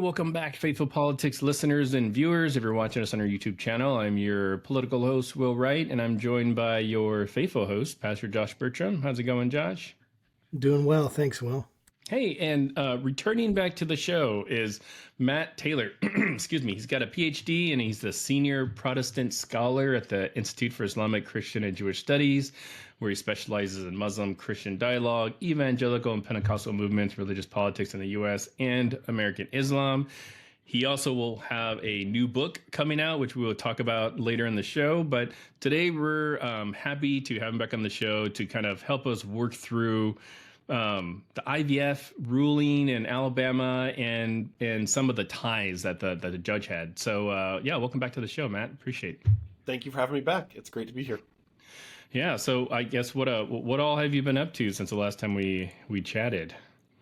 welcome back, faithful politics listeners and viewers. If you're watching us on our YouTube channel, I'm your political host, Will Wright, and I'm joined by your faithful host, Pastor Josh Burtram. How's it going, Josh? Doing well. Thanks, Will. Hey, and returning back to the show is Matt Taylor. Excuse me. He's got a Ph.D. and he's the senior Protestant scholar at the Institute for Islamic, Christian, and Jewish Studies, where he specializes in Muslim-Christian dialogue, evangelical and Pentecostal movements, religious politics in the U.S., and American Islam. He also will have a new book coming out, which we will talk about later in the show. But today we're happy to have him back on the show to kind of help us work through the IVF ruling in Alabama and some of the ties that the judge had. So yeah, welcome back to the show, Matt. Appreciate it. Thank you for having me back. It's great to be here. Yeah. So I guess what all have you been up to since the last time we chatted?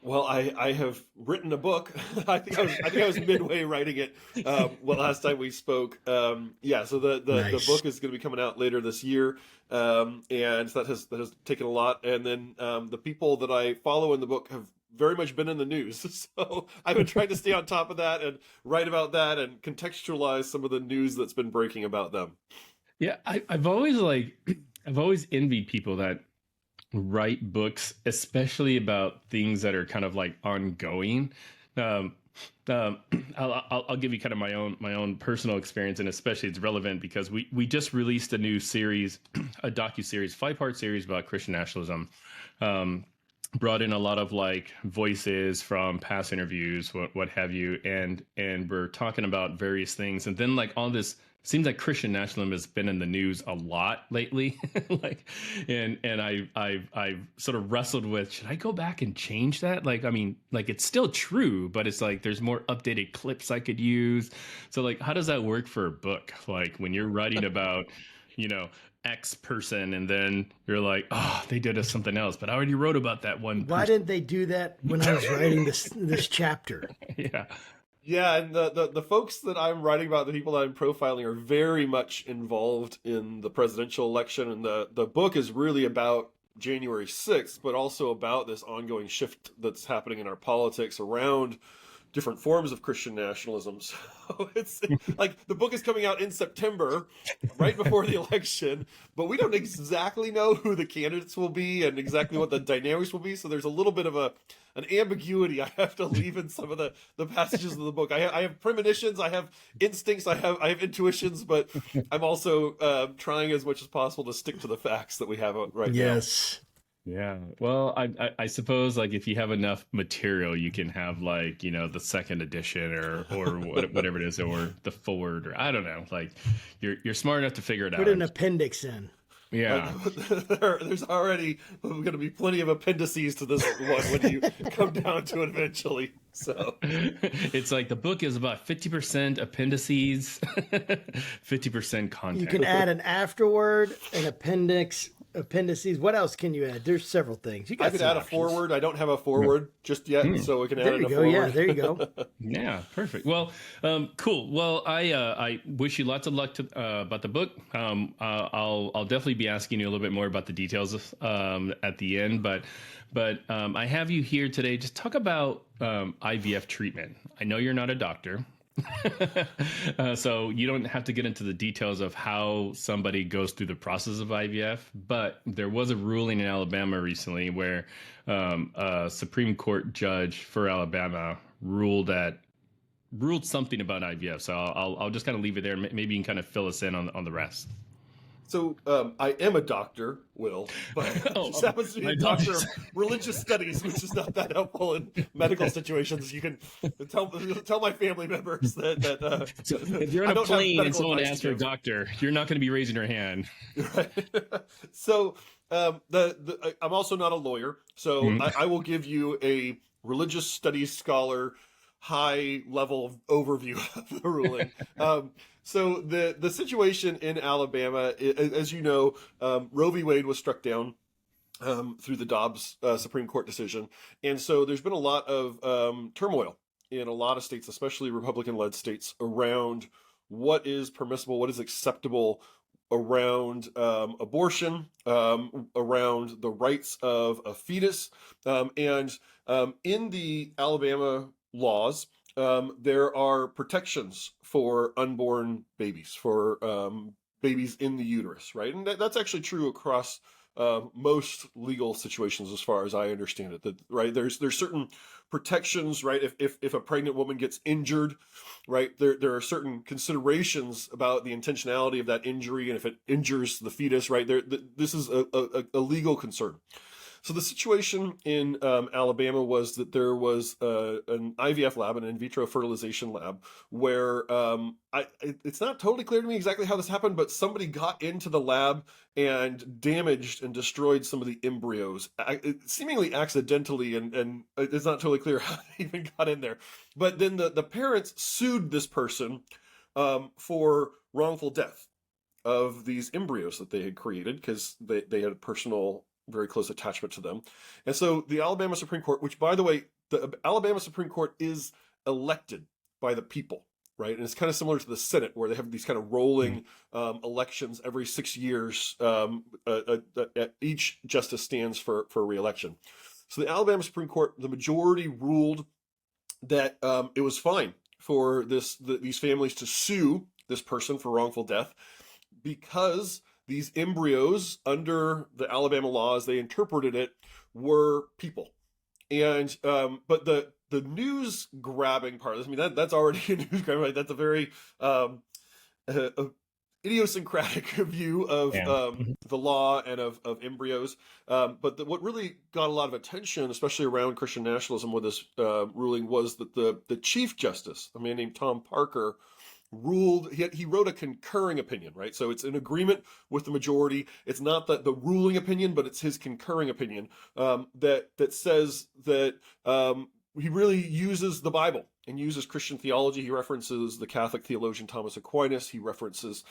Well, I have written a book. I think I was midway writing it. Last time we spoke. Yeah. So the book is going to be coming out later this year. And that has taken a lot. And then the people that I follow in the book have very much been in the news. So I've been trying to stay on top of that and write about that and contextualize some of the news that's been breaking about them. Yeah, I've always envied people that write books, especially about things that are kind of like ongoing. I'll give you kind of my own personal experience, and especially it's relevant because we just released a new series, a docu-series, 5-part series about Christian nationalism. Brought in a lot of like voices from past interviews, what have you, and we're talking about various things, and then like all this. Seems like Christian nationalism has been in the news a lot lately, and I've sort of wrestled with, should I go back and change that? Like, I mean, like it's still true, but it's like there's more updated clips I could use. So like, how does that work for a book? Like when you're writing about, X person, and then you're like, oh, they did something else, but I already wrote about that one. Why didn't they do that when I was writing this chapter? Yeah. Yeah, and the folks that I'm writing about, the people that I'm profiling, are very much involved in the presidential election, and the book is really about January 6th, but also about this ongoing shift that's happening in our politics around different forms of Christian nationalism. So it's like the book is coming out in September, right before the election, but we don't exactly know who the candidates will be and exactly what the dynamics will be. So there's a little bit of an ambiguity I have to leave in some of the passages of the book. I have premonitions, I have instincts, I have intuitions, but I'm also trying as much as possible to stick to the facts that we have right now. Yes. Yeah. Well, I suppose like if you have enough material, you can have like, the second edition or whatever it is, or the forward, or I don't know, like you're smart enough to figure it out. Put an appendix in. Yeah. There's already going to be plenty of appendices to this one when you come down to it eventually. So it's like the book is about 50% appendices, 50% content. You can add an afterword, an appendix, appendices. What else can you add? There's several things. I could add a forward. I don't have a forward just yet, so we can add a forward. Yeah, there you go. Yeah, perfect. Well, cool. Well, I wish you lots of luck about the book. I'll definitely be asking you a little bit more about the details at the end, but I have you here today. Just talk about IVF treatment. I know you're not a doctor. So you don't have to get into the details of how somebody goes through the process of IVF, but there was a ruling in Alabama recently where a Supreme Court judge for Alabama ruled something about IVF. So I'll just kind of leave it there. Maybe you can kind of fill us in on the rest. So I am a doctor, Will, but just happens to be a doctor of religious studies, which is not that helpful in medical situations. You can tell my family members that so if you're on a plane and someone asks for a doctor, you're not going to be raising your hand. Right. So I'm also not a lawyer, so I will give you a religious studies scholar high level overview of the ruling. So the situation in Alabama, as you know, Roe v. Wade was struck down through the Dobbs Supreme Court decision. And so there's been a lot of turmoil in a lot of states, especially Republican-led states, around what is permissible, what is acceptable around abortion, around the rights of a fetus. And in the Alabama laws, there are protections for unborn babies, for babies in the uterus, right? And that's actually true across most legal situations, as far as I understand it. That right, there's certain protections, right? If a pregnant woman gets injured, right, there are certain considerations about the intentionality of that injury, and if it injures the fetus, right, this is a legal concern. So the situation in Alabama was that there was an IVF lab, an in vitro fertilization lab, where it's not totally clear to me exactly how this happened, but somebody got into the lab and damaged and destroyed some of the embryos, seemingly accidentally, and it's not totally clear how they even got in there. But then the parents sued this person for wrongful death of these embryos that they had created, because they had a personal, very close attachment to them. And so the Alabama Supreme Court, which, by the way, the Alabama Supreme Court is elected by the people, right? And it's kind of similar to the Senate, where they have these kind of rolling elections every 6 years. Each justice stands for re-election. So the Alabama Supreme Court, the majority ruled that it was fine for these families to sue this person for wrongful death, because these embryos, under the Alabama law as they interpreted it, were people. And but the news grabbing part of this, I mean, that's already a news grab, right? That's a very idiosyncratic view of the law and of embryos. But what really got a lot of attention, especially around Christian nationalism with this ruling, was that the Chief Justice, a man named Tom Parker, ruled. He wrote a concurring opinion, right? So it's an agreement with the majority. It's not the ruling opinion, but it's his concurring opinion, that says that he really uses the Bible and uses Christian theology. He references the Catholic theologian Thomas Aquinas. He references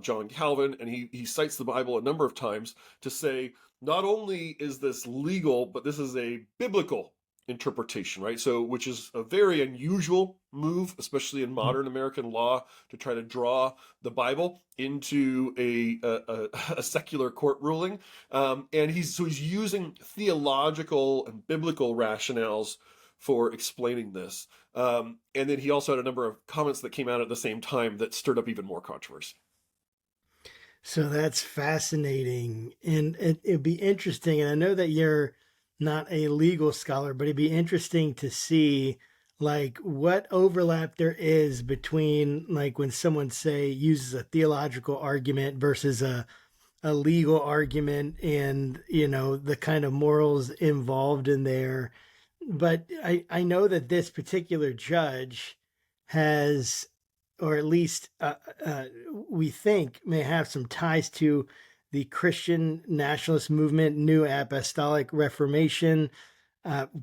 John Calvin, and he cites the Bible a number of times to say, not only is this legal, but this is a biblical interpretation, right? So, which is a very unusual move, especially in modern American law, to try to draw the Bible into a secular court ruling. And he's using theological and biblical rationales for explaining this. And then he also had a number of comments that came out at the same time that stirred up even more controversy. So that's fascinating. And it'd be interesting. And I know that you're not a legal scholar, but it'd be interesting to see like what overlap there is between like when someone say uses a theological argument versus a legal argument, and the kind of morals involved in there. But I know that this particular judge has, or at least we think may have some ties to the Christian nationalist movement, New Apostolic Reformation.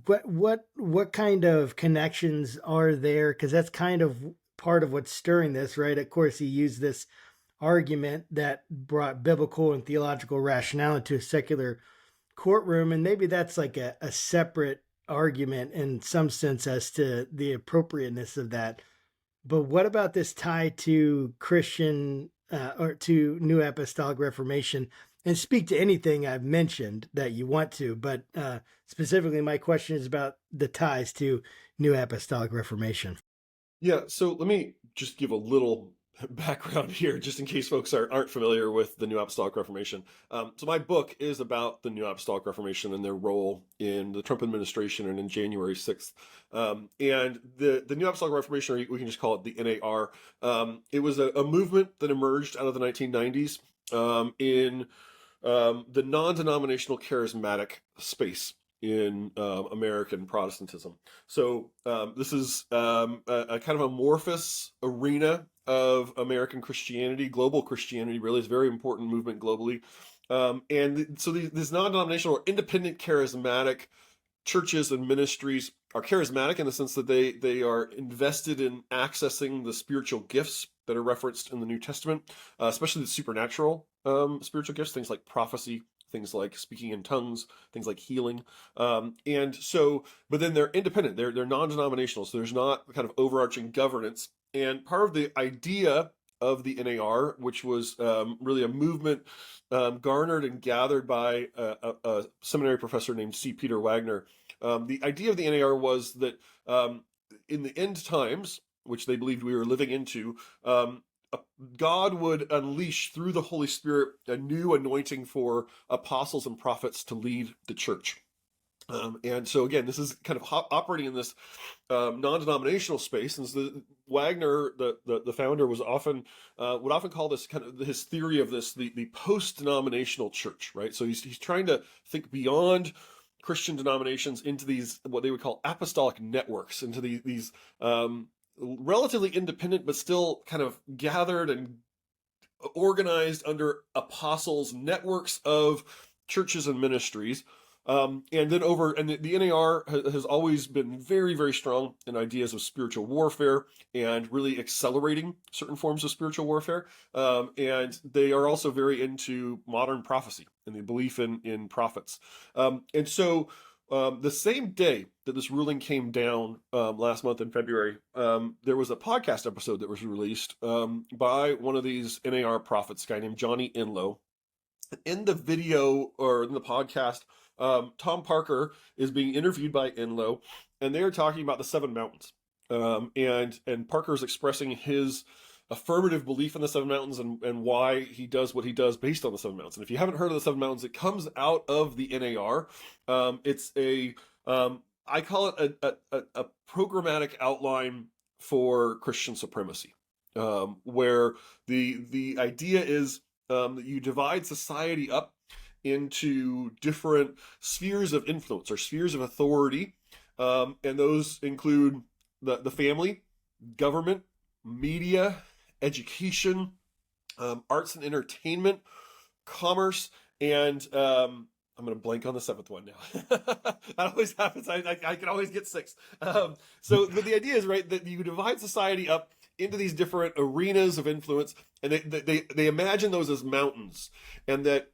What kind of connections are there? Because that's kind of part of what's stirring this, right? Of course, he used this argument that brought biblical and theological rationale into a secular courtroom, and maybe that's like a separate argument in some sense as to the appropriateness of that. But what about this tie to Christian or to New Apostolic Reformation? And speak to anything I've mentioned that you want to, but specifically, my question is about the ties to New Apostolic Reformation. Yeah, so let me just give a little background here, just in case folks aren't familiar with the New Apostolic Reformation. So my book is about the New Apostolic Reformation and their role in the Trump administration and in January 6th. And the New Apostolic Reformation, or we can just call it the NAR, it was a movement that emerged out of the 1990s in the non-denominational charismatic space in American Protestantism. So this is a kind of amorphous arena of American Christianity. Global Christianity really is a very important movement globally. And so these non-denominational or independent charismatic churches and ministries are charismatic in the sense that they are invested in accessing the spiritual gifts that are referenced in the New Testament, especially the supernatural spiritual gifts, things like prophecy, things like speaking in tongues, things like healing. And so, but then they're independent, they're non-denominational, so there's not kind of overarching governance. And part of the idea of the NAR, which was really a movement garnered and gathered by a seminary professor named C. Peter Wagner. The idea of the NAR was that in the end times, which they believed we were living into, God would unleash through the Holy Spirit a new anointing for apostles and prophets to lead the church. And so again, this is kind of operating in this non-denominational space. And so Wagner, the founder, was often would often call this kind of his theory of this the post-denominational church, right? So he's trying to think beyond Christian denominations into these what they would call apostolic networks, into these relatively independent but still kind of gathered and organized under apostles networks of churches and ministries. And then the NAR has always been very, very strong in ideas of spiritual warfare and really accelerating certain forms of spiritual warfare. And they are also very into modern prophecy and the belief in prophets. And so the same day that this ruling came down last month in February, there was a podcast episode that was released by one of these NAR prophets, a guy named Johnny Enlow. In the video or in the podcast, Tom Parker is being interviewed by Enlow, and they are talking about the seven mountains. And Parker is expressing his affirmative belief in the seven mountains and why he does what he does based on the seven mountains. And if you haven't heard of the seven mountains, it comes out of the NAR. It's I call it a programmatic outline for Christian supremacy, where the idea is that you divide society up into different spheres of influence or spheres of authority, and those include the family, government, media, education, arts and entertainment, commerce, and I'm going to blank on the seventh one now. That always happens. I can always get six. But the idea is, right, that you divide society up into these different arenas of influence, and they imagine those as mountains, and that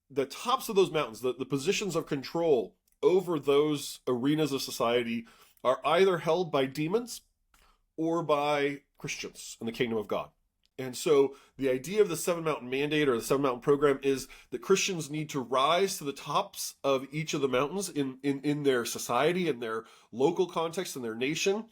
the tops of those mountains, the positions of control over those arenas of society, are either held by demons or by Christians in the kingdom of God. And so the idea of the Seven Mountain Mandate or the Seven Mountain Program is that Christians need to rise to the tops of each of the mountains in their society, in their local context, in their nation,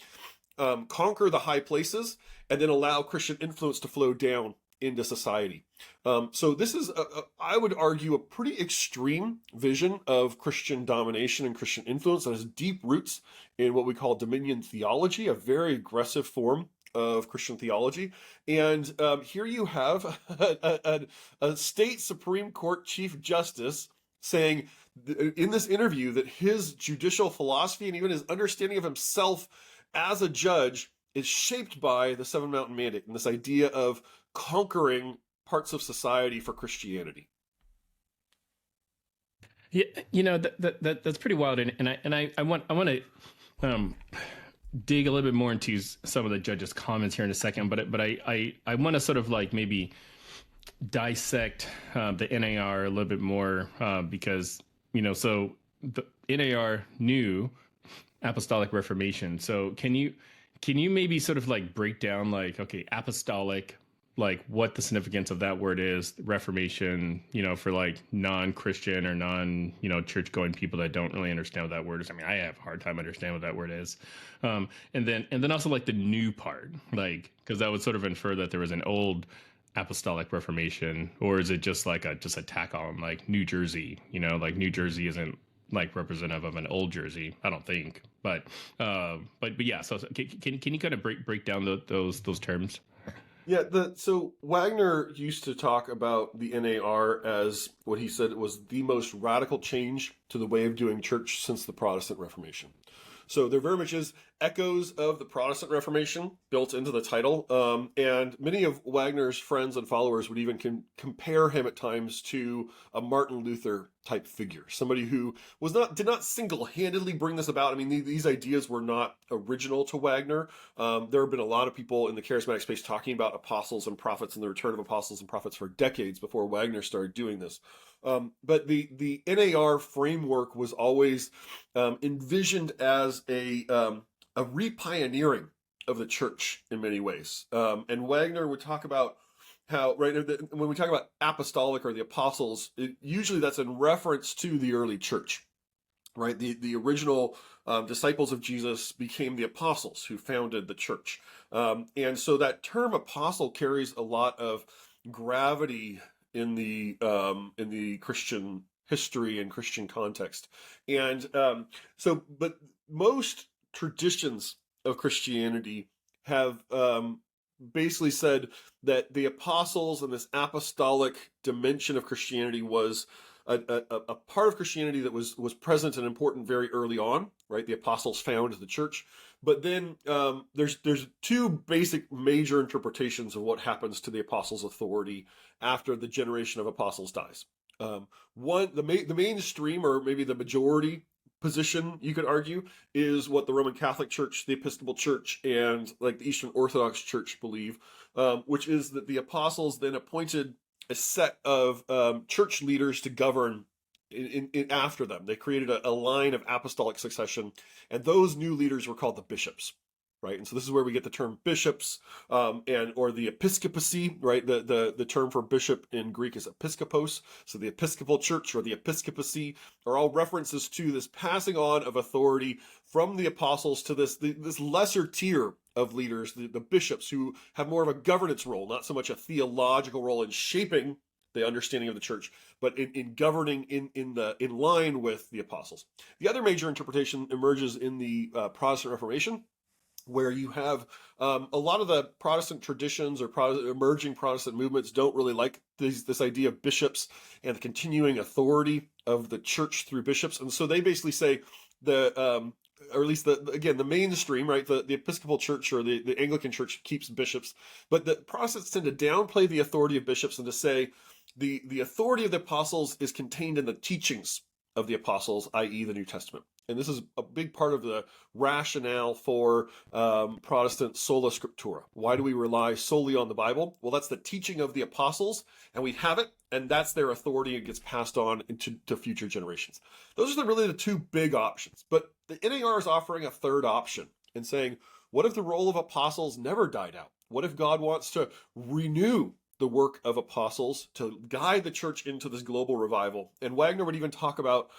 conquer the high places, and then allow Christian influence to flow down into society. So this is, I would argue, a pretty extreme vision of Christian domination and Christian influence that has deep roots in what we call dominion theology, a very aggressive form of Christian theology. And here you have a state Supreme Court Chief Justice saying in this interview that his judicial philosophy and even his understanding of himself as a judge is shaped by the Seven Mountain Mandate and this idea of conquering parts of society for Christianity. Yeah, that's pretty wild, and I want to dig a little bit more into some of the judge's comments here in a second, but I want to sort of like maybe dissect the NAR a little bit more because so the NAR knew Apostolic Reformation. So can you maybe sort of like break down like, okay, apostolic, like what the significance of that word is, Reformation, for like non-Christian or church going people that don't really understand what that word is. I mean, I have a hard time understanding what that word is. And then also like the new part, like, because that would sort of infer that there was an old Apostolic Reformation, or is it just like a tack on like New Jersey, like New Jersey isn't like representative of an old Jersey, I don't think, but yeah. So can you kind of break down those terms? Yeah, so Wagner used to talk about the NAR as what he said was the most radical change to the way of doing church since the Protestant Reformation. So there very much is echoes of the Protestant Reformation built into the title, and many of Wagner's friends and followers would even compare him at times to a Martin Luther type figure, somebody who did not single-handedly bring this about. I mean, these ideas were not original to Wagner. There have been a lot of people in the charismatic space talking about apostles and prophets and the return of apostles and prophets for decades before Wagner started doing this. But the NAR framework was always envisioned as a repioneering of the church in many ways. And Wagner would talk about how, right, when we talk about apostolic or the apostles, usually that's in reference to the early church. right? The original disciples of Jesus became the apostles who founded the church. And so that term apostle carries a lot of gravity in the Christian history and Christian context. And but most traditions of Christianity have basically said that the apostles and this apostolic dimension of Christianity was a part of Christianity that was present and important very early on, right? The apostles founded the church, but then there's two basic major interpretations of what happens to the apostles' authority after the generation of apostles dies. One, the mainstream, or maybe the majority position, you could argue, is what the Roman Catholic Church, the Episcopal Church, and like the Eastern Orthodox Church believe, which is that the apostles then appointed a set of church leaders to govern after them. They created a line of apostolic succession, and those new leaders were called the bishops, right? And so this is where we get the term bishops, or the episcopacy, right? The term for bishop in Greek is episkopos. So the Episcopal Church or the episcopacy are all references to this passing on of authority from the apostles to this lesser tier of leaders, the bishops, who have more of a governance role, not so much a theological role in shaping the understanding of the church, but in governing in line with the apostles. The other major interpretation emerges in the Protestant Reformation, where you have a lot of the Protestant traditions or emerging Protestant movements don't really like this idea of bishops and the continuing authority of the church through bishops, and so they basically say or at least the mainstream, right? The Episcopal Church or the Anglican Church keeps bishops, but the Protestants tend to downplay the authority of bishops and to say the authority of the apostles is contained in the teachings of the apostles, i.e. the New Testament. And this is a big part of the rationale for Protestant sola scriptura. Why do we rely solely on the Bible? Well, that's the teaching of the apostles, and we have it, and that's their authority. It gets passed on to future generations. Those are really the two big options. But the NAR is offering a third option and saying, what if the role of apostles never died out? What if God wants to renew the work of apostles to guide the church into this global revival? And Wagner would even talk about,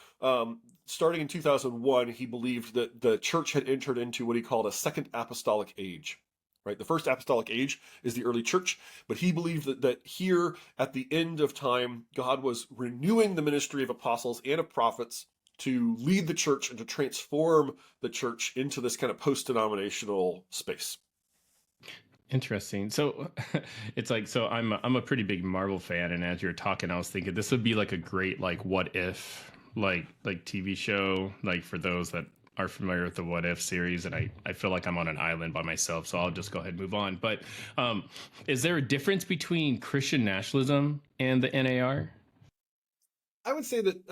starting in 2001, he believed that the church had entered into what he called a second apostolic age, right? The first apostolic age is the early church, but he believed that here at the end of time, God was renewing the ministry of apostles and of prophets to lead the church and to transform the church into this kind of post-denominational space. Interesting. So it's like, so I'm a pretty big Marvel fan, and as you're talking, I was thinking this would be like a great like what if like TV show, like for those that are familiar with the What If series, and I feel like I'm on an island by myself, so I'll just go ahead and move on. But is there a difference between Christian nationalism and the NAR? I would say that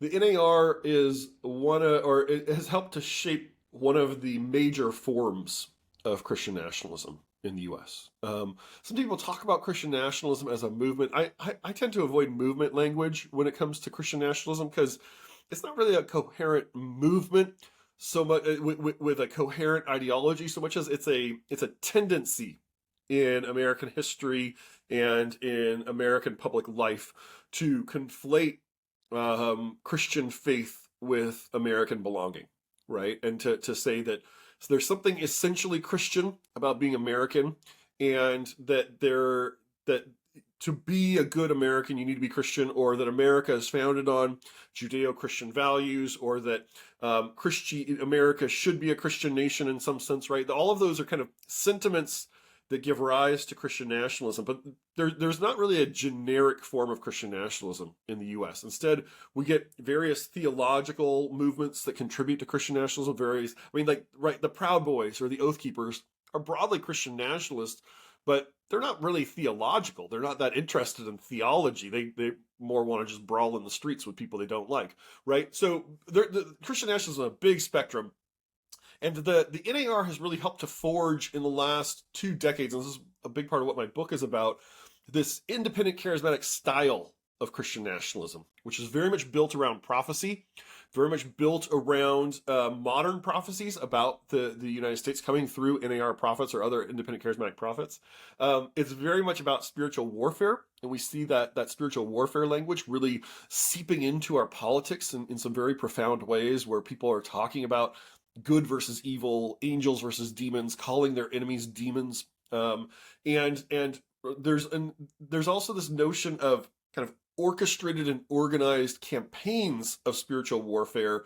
the NAR is or it has helped to shape one of the major forms of Christian nationalism in the U.S. Some people talk about Christian nationalism as a movement. I tend to avoid movement language when it comes to Christian nationalism because it's not really a coherent movement so much with a coherent ideology so much as it's a tendency in American history and in American public life to conflate Christian faith with American belonging, right? And to say that so there's something essentially Christian about being American, and that to be a good American, you need to be Christian, or that America is founded on Judeo-Christian values, or that America should be a Christian nation in some sense, right? All of those are kind of sentiments that give rise to Christian nationalism, but there's not really a generic form of Christian nationalism in the U.S. Instead, we get various theological movements that contribute to Christian nationalism. The Proud Boys or the Oath Keepers are broadly Christian nationalists, but they're not really theological. They're not that interested in theology. They more want to just brawl in the streets with people they don't like, right? So the Christian nationalism is a big spectrum. And the NAR has really helped to forge in the last 2 decades, and this is a big part of what my book is about, this independent charismatic style of Christian nationalism, which is very much built around prophecy very much built around modern prophecies about the United States coming through NAR prophets or other independent charismatic prophets. It's very much about spiritual warfare, and we see that spiritual warfare language really seeping into our politics in some very profound ways, where people are talking about good versus evil, angels versus demons, calling their enemies demons, and there's also this notion of kind of orchestrated and organized campaigns of spiritual warfare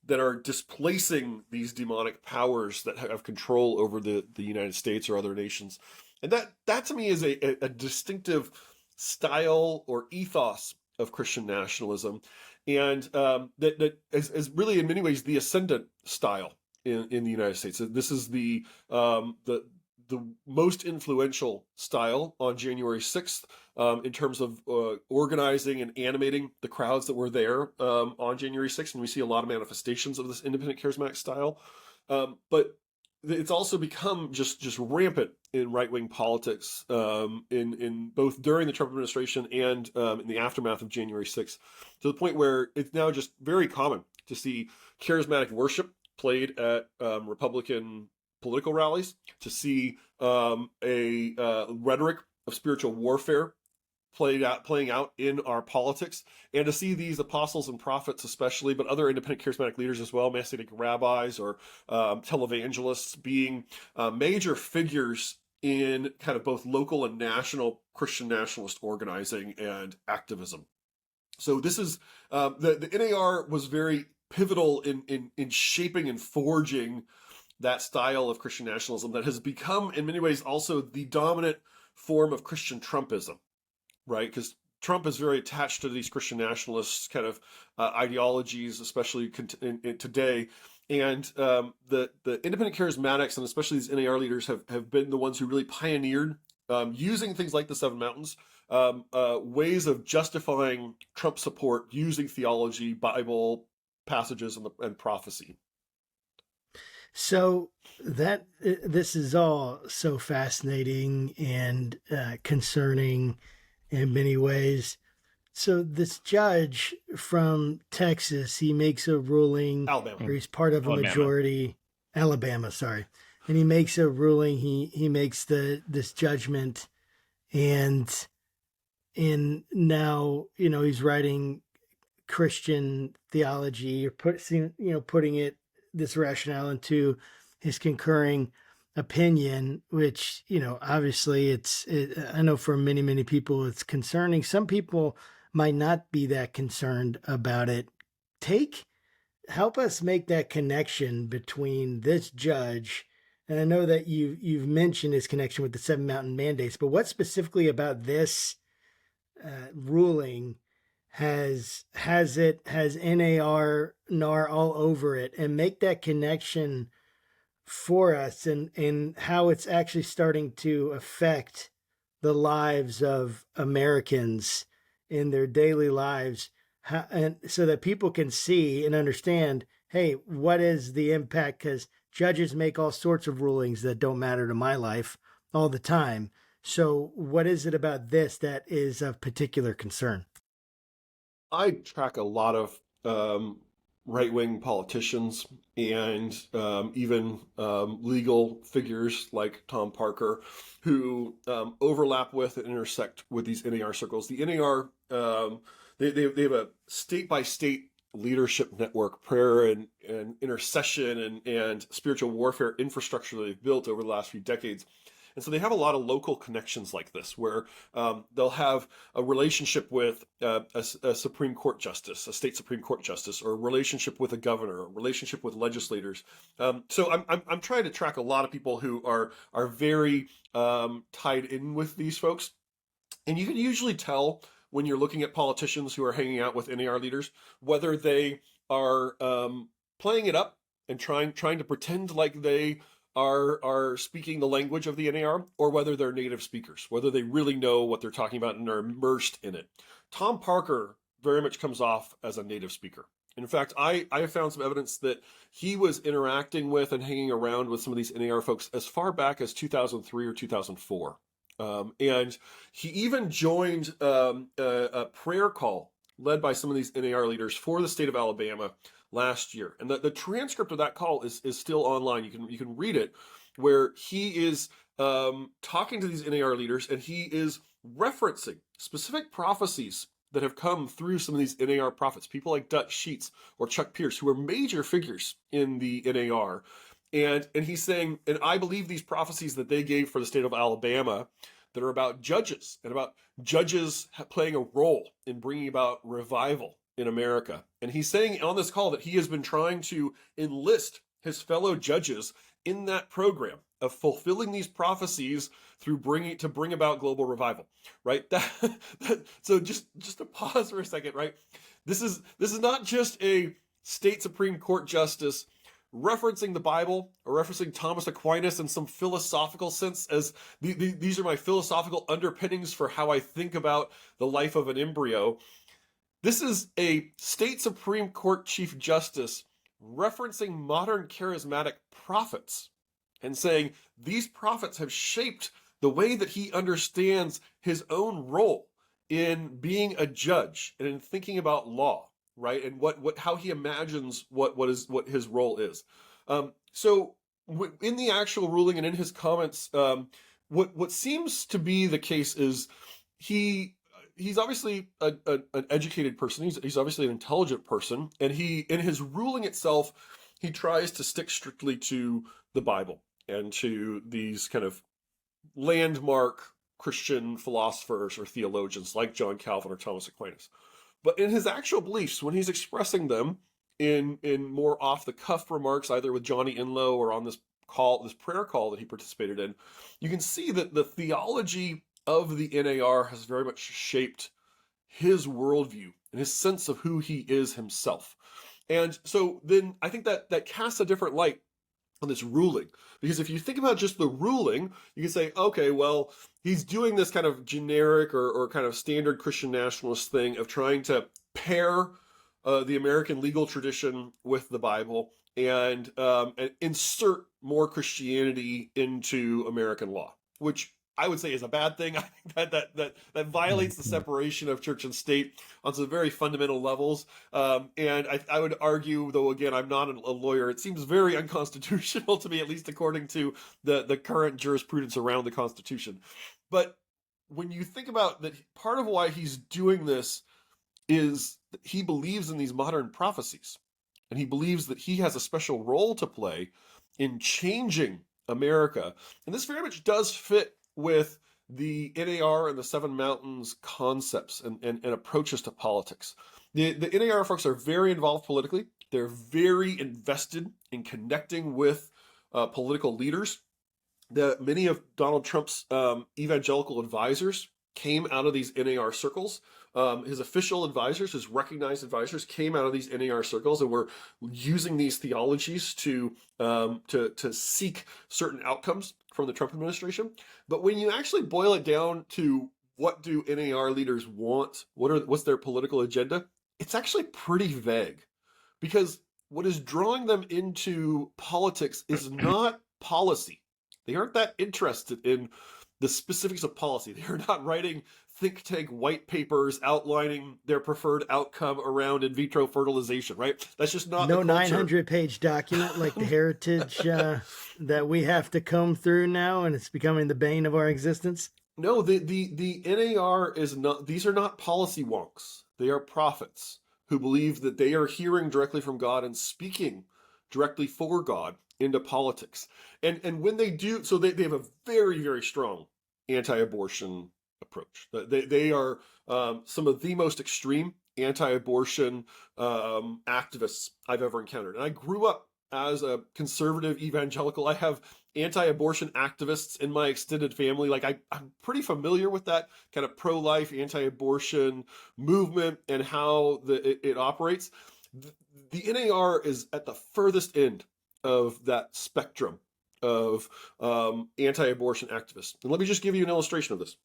that are displacing these demonic powers that have control over the United States or other nations. And that to me is a distinctive style or ethos of Christian nationalism, and that is really in many ways the ascendant style in the United States. This is the most influential style on January 6th in terms of organizing and animating the crowds that were there on January 6th. And we see a lot of manifestations of this independent charismatic style. But it's also become just rampant in right-wing politics in both during the Trump administration and in the aftermath of January 6th, to the point where it's now just very common to see charismatic worship played at Republican political rallies, to see a rhetoric of spiritual warfare playing out in our politics, and to see these apostles and prophets especially, but other independent charismatic leaders as well, Messianic rabbis or televangelists, being major figures in kind of both local and national Christian nationalist organizing and activism. So this is the NAR was very pivotal in shaping and forging that style of Christian nationalism that has become, in many ways, also the dominant form of Christian Trumpism, right? Because Trump is very attached to these Christian nationalist kind of ideologies, especially today. And the independent charismatics, and especially these NAR leaders, have been the ones who really pioneered using things like the Seven Mountains, ways of justifying Trump support using theology, Bible passages, and prophecy. So this is all so fascinating and concerning in many ways. So this judge from Texas, he makes a ruling, Alabama, or he's part of a majority, Alabama, sorry, and he makes a ruling. He makes this judgment, and now he's writing Christian theology, or putting it, this rationale, into his concurring opinion, which obviously I know for many people it's concerning. Some people might not be that concerned about it. Help us make that connection between this judge, and I know that you've mentioned his connection with the Seven Mountain Mandates, but what specifically about this ruling has NAR all over it, and make that connection for us, and how it's actually starting to affect the lives of Americans in their daily lives, and so that people can see and understand, hey, what is the impact? Because judges make all sorts of rulings that don't matter to my life all the time. So what is it about this that is of particular concern? I track a lot of right-wing politicians and even legal figures like Tom Parker, who overlap with and intersect with these NAR circles. The NAR, they have a state-by-state leadership network, prayer and intercession and spiritual warfare infrastructure that they've built over the last few decades. And so they have a lot of local connections like this, where they'll have a relationship with a Supreme Court justice, a state Supreme Court justice, or a relationship with a governor, or a relationship with legislators. So I'm trying to track a lot of people who are very tied in with these folks, and you can usually tell when you're looking at politicians who are hanging out with NAR leaders whether they are playing it up and trying to pretend like they are speaking the language of the NAR, or whether they're native speakers, whether they really know what they're talking about and are immersed in it. Tom Parker very much comes off as a native speaker. In fact, I have found some evidence that he was interacting with and hanging around with some of these NAR folks as far back as 2003 or 2004. And he even joined a prayer call led by some of these NAR leaders for the state of Alabama last year. And the transcript of that call is still online. You can read it, where he is talking to these NAR leaders, and he is referencing specific prophecies that have come through some of these NAR prophets, people like Dutch Sheets or Chuck Pierce, who are major figures in the NAR. And he's saying, and I believe these prophecies that they gave for the state of Alabama that are about judges and about judges playing a role in bringing about revival in America. And he's saying on this call that he has been trying to enlist his fellow judges in that program of fulfilling these prophecies through bring about global revival, right? So just to pause for a second, right? This is not just a state Supreme Court justice referencing the Bible or referencing Thomas Aquinas in some philosophical sense as these are my philosophical underpinnings for how I think about the life of an embryo. This is a state Supreme Court Chief Justice referencing modern charismatic prophets and saying these prophets have shaped the way that he understands his own role in being a judge and in thinking about law, right? And how he imagines what his role is. So in the actual ruling and in his comments, what seems to be the case is he's obviously an educated person. He's obviously an intelligent person, and in his ruling itself, he tries to stick strictly to the Bible and to these kind of landmark Christian philosophers or theologians like John Calvin or Thomas Aquinas. But in his actual beliefs, when he's expressing them in more off the cuff remarks, either with Johnny Enlow or on this prayer call that he participated in, you can see that the theology of the NAR has very much shaped his worldview and his sense of who he is himself. And so then I think that casts a different light on this ruling. Because if you think about just the ruling, you can say, okay, well, he's doing this kind of generic or kind of standard Christian nationalist thing of trying to pair the American legal tradition with the Bible and insert more Christianity into American law, which I would say is a bad thing. I think that violates the separation of church and state on some very fundamental levels. And I would argue, though, again, I'm not a lawyer, it seems very unconstitutional to me, at least according to the current jurisprudence around the Constitution. But when you think about that, part of why he's doing this is that he believes in these modern prophecies. And he believes that he has a special role to play in changing America. And this very much does fit with the NAR and the Seven Mountains concepts and approaches to politics. The NAR folks are very involved politically. They're very invested in connecting with political leaders. Many of Donald Trump's evangelical advisors came out of these NAR circles. His official advisors, his recognized advisors, came out of these NAR circles and were using these theologies to seek certain outcomes from the Trump administration. But when you actually boil it down to what do NAR leaders want, what's their political agenda, it's actually pretty vague. Because what is drawing them into politics is not policy. They aren't that interested in the specifics of policy. They are not writing think tank white papers outlining their preferred outcome around in vitro fertilization, right? That's just not no the culture. 900-page document like the heritage that we have to comb through now, and it's becoming the bane of our existence. No, the NAR is not. These are not policy wonks. They are prophets who believe that they are hearing directly from God and speaking directly for God into politics. And when they do, so they have a very, very strong anti-abortion approach. They are some of the most extreme anti-abortion activists I've ever encountered. And I grew up as a conservative evangelical. I have anti-abortion activists in my extended family. Like I'm pretty familiar with that kind of pro-life anti-abortion movement and how it operates. The NAR is at the furthest end of that spectrum of anti-abortion activists. And let me just give you an illustration of this.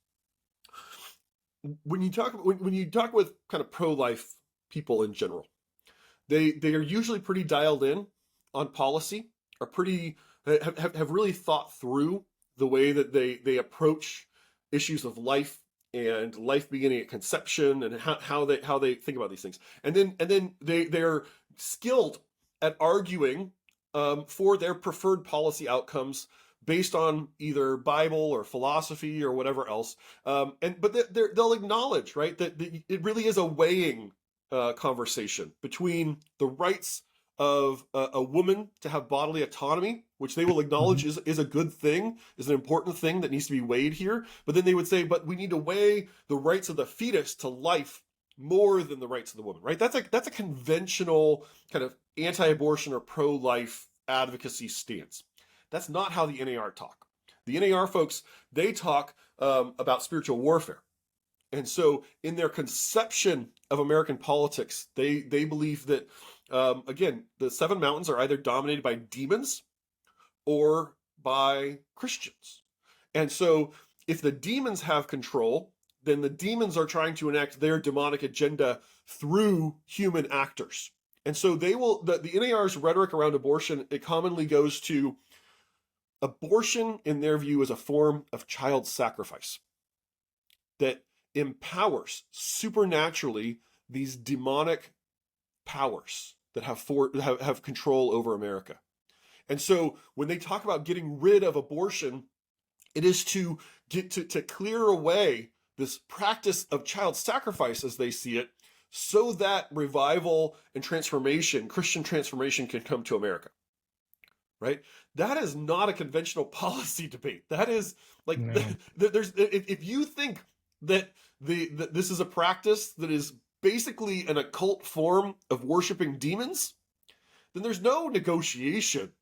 When you talk with kind of pro-life people in general, they are usually pretty dialed in on policy, are pretty have really thought through the way that they approach issues of life and life beginning at conception, and how they think about these things. And then they're skilled at arguing for their preferred policy outcomes based on either Bible or philosophy or whatever else. But they'll acknowledge, right, that it really is a weighing conversation between the rights of a woman to have bodily autonomy, which they will acknowledge is a good thing, is an important thing that needs to be weighed here. But then they would say, but we need to weigh the rights of the fetus to life more than the rights of the woman, right? That's a conventional kind of anti-abortion or pro-life advocacy stance. That's not how the NAR talk. The NAR folks, they talk about spiritual warfare. And so in their conception of American politics, they believe that, again, the seven mountains are either dominated by demons or by Christians. And so if the demons have control, then the demons are trying to enact their demonic agenda through human actors. And so the NAR's rhetoric around abortion, it commonly goes to abortion, in their view, is a form of child sacrifice that empowers supernaturally these demonic powers that have control over America. And so when they talk about getting rid of abortion, it is to get to clear away this practice of child sacrifice as they see it, so that revival and transformation, Christian transformation, can come to America. Right? That is not a conventional policy debate. That is like, no. If you think that this is a practice that is basically an occult form of worshiping demons, then there's no negotiation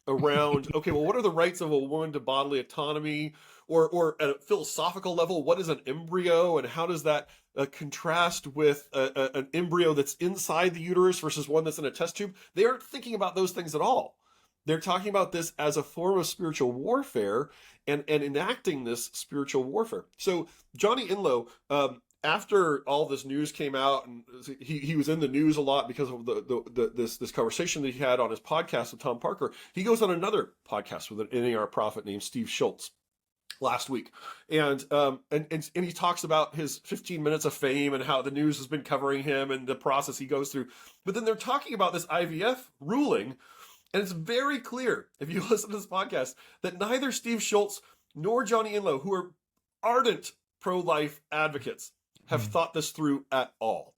around, okay, well, what are the rights of a woman to bodily autonomy? Or at a philosophical level, what is an embryo, and how does that contrast with an embryo that's inside the uterus versus one that's in a test tube? They aren't thinking about those things at all. They're talking about this as a form of spiritual warfare and enacting this spiritual warfare. So Johnny Enlow, after all this news came out, and he was in the news a lot because of this conversation that he had on his podcast with Tom Parker, he goes on another podcast with an NAR prophet named Steve Schultz last week, and he talks about his 15 minutes of fame and how the news has been covering him and the process he goes through. But then they're talking about this IVF ruling, and it's very clear, if you listen to this podcast, that neither Steve Schultz nor Johnny Enlow, who are ardent pro-life advocates, have thought this through at all.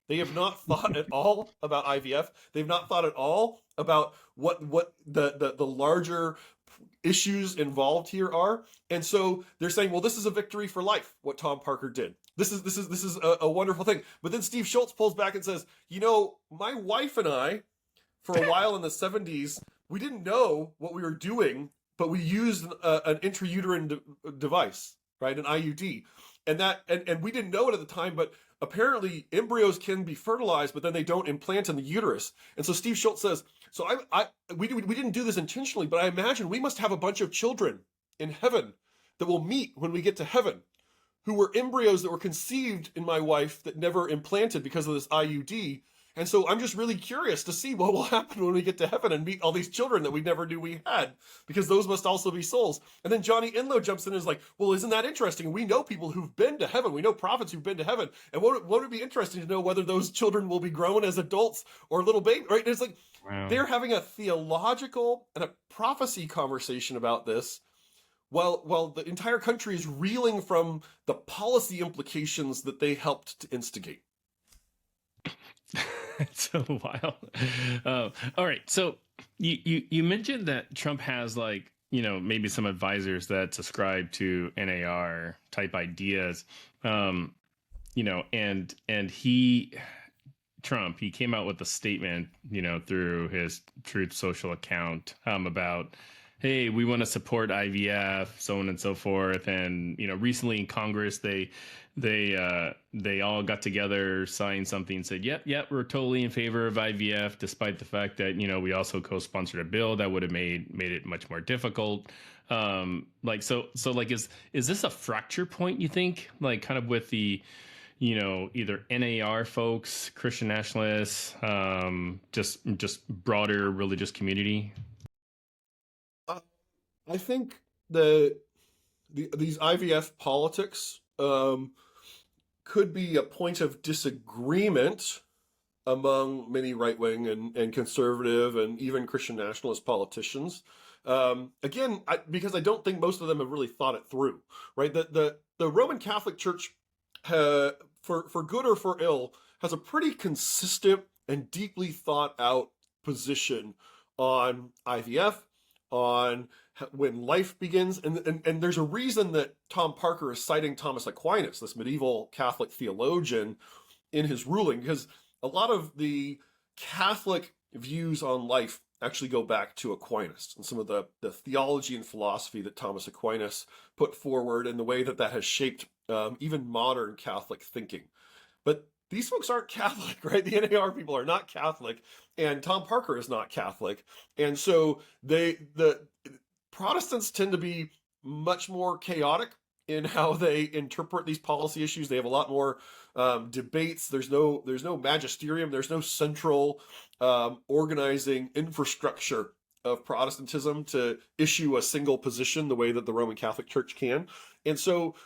They have not thought at all about IVF. They've not thought at all about what the larger issues involved here are. And so they're saying, well, this is a victory for life, what Tom Parker did. This is a wonderful thing. But then Steve Schultz pulls back and says, my wife and I, for a while in the 70s, we didn't know what we were doing, but we used an intrauterine device, right? An IUD. And we didn't know it at the time, but apparently embryos can be fertilized, but then they don't implant in the uterus. And so Steve Schultz says, so we didn't do this intentionally, but I imagine we must have a bunch of children in heaven that will meet when we get to heaven, who were embryos that were conceived in my wife that never implanted because of this IUD. And so I'm just really curious to see what will happen when we get to heaven and meet all these children that we never knew we had, because those must also be souls. And then Johnny Enlow jumps in and is like, well, isn't that interesting? We know people who've been to heaven. We know prophets who've been to heaven. And what would be interesting to know whether those children will be grown as adults or little babies, right? And it's like, wow. They're having a theological and a prophecy conversation about this, while the entire country is reeling from the policy implications that they helped to instigate. It's so wild. All right. So you mentioned that Trump has maybe some advisors that subscribe to NAR type ideas, and he came out with a statement, through his Truth Social account, about, hey, we want to support IVF, so on and so forth. And, recently in Congress, they all got together, signed something, said, yep, we're totally in favor of IVF, despite the fact that, we also co-sponsored a bill that would have made it much more difficult. Is this a fracture point, you think, kind of with the, either NAR folks, Christian nationalists, just broader religious community? I think these IVF politics could be a point of disagreement among many right-wing and conservative and even Christian nationalist politicians. Again, because I don't think most of them have really thought it through, right? The Roman Catholic Church, for good or for ill, has a pretty consistent and deeply thought out position on IVF, on when life begins. And there's a reason that Tom Parker is citing Thomas Aquinas, this medieval Catholic theologian, in his ruling, because a lot of the Catholic views on life actually go back to Aquinas and some of the theology and philosophy that Thomas Aquinas put forward and the way that has shaped even modern Catholic thinking. But these folks aren't Catholic, right? The NAR people are not Catholic, and Tom Parker is not Catholic. And so the Protestants tend to be much more chaotic in how they interpret these policy issues. They have a lot more debates. There's no magisterium. There's no central organizing infrastructure of Protestantism to issue a single position the way that the Roman Catholic Church can. And so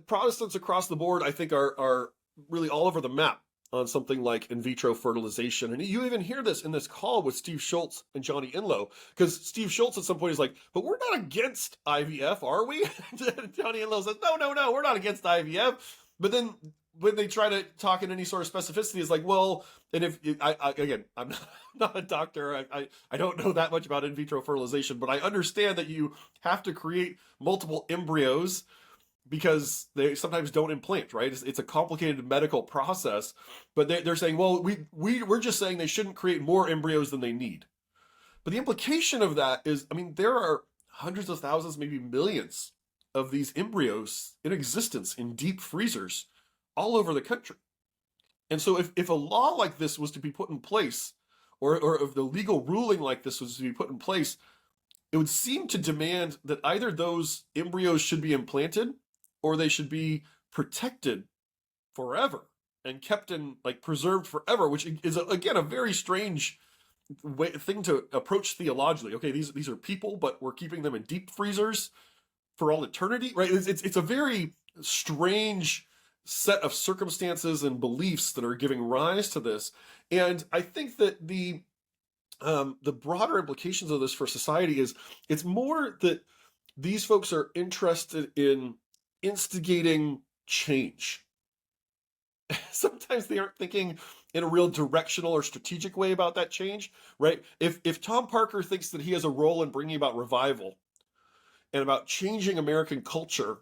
Protestants across the board, I think, are really all over the map on something like in vitro fertilization. And you even hear this in this call with Steve Schultz and Johnny Enlow, because Steve Schultz at some point is like, but we're not against IVF, are we? Johnny Enlow says, no, we're not against IVF. But then when they try to talk in any sort of specificity, it's like, well, and if again, I'm not a doctor, I don't know that much about in vitro fertilization, but I understand that you have to create multiple embryos because they sometimes don't implant, right? It's a complicated medical process, but they're saying, well, we're just saying they shouldn't create more embryos than they need. But the implication of that is, I mean, there are hundreds of thousands, maybe millions of these embryos in existence in deep freezers all over the country. And so if a law like this was to be put in place, or if the legal ruling like this was to be put in place, it would seem to demand that either those embryos should be implanted or they should be protected forever and kept in, like, preserved forever, which is, again, a very strange thing to approach theologically. Okay, these are people, but we're keeping them in deep freezers for all eternity, right? It's a very strange set of circumstances and beliefs that are giving rise to this. And I think that the broader implications of this for society is, it's more that these folks are interested in instigating change. Sometimes they aren't thinking in a real directional or strategic way about that change, right? If Tom Parker thinks that he has a role in bringing about revival and about changing American culture,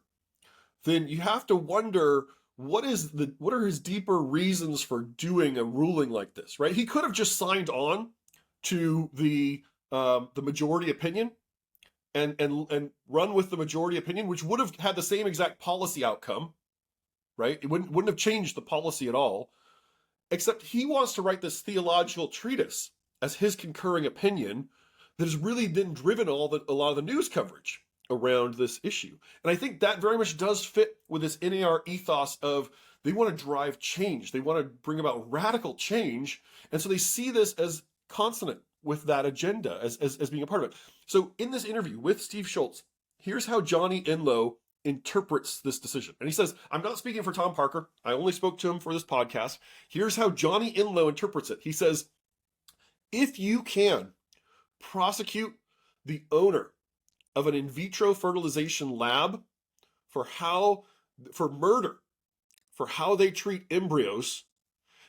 then you have to wonder, what are his deeper reasons for doing a ruling like this, right? He could have just signed on to the majority opinion and run with the majority opinion, which would have had the same exact policy outcome, right? It wouldn't have changed the policy at all, except he wants to write this theological treatise as his concurring opinion that has really then driven a lot of the news coverage around this issue. And I think that very much does fit with this NAR ethos of, they want to drive change. They want to bring about radical change. And so they see this as consonant with that agenda, as being a part of it. So in this interview with Steve Schultz, here's how Johnny Enlow interprets this decision. And he says, I'm not speaking for Tom Parker. I only spoke to him for this podcast. Here's how Johnny Enlow interprets it. He says, if you can prosecute the owner of an in vitro fertilization lab for murder, for how they treat embryos,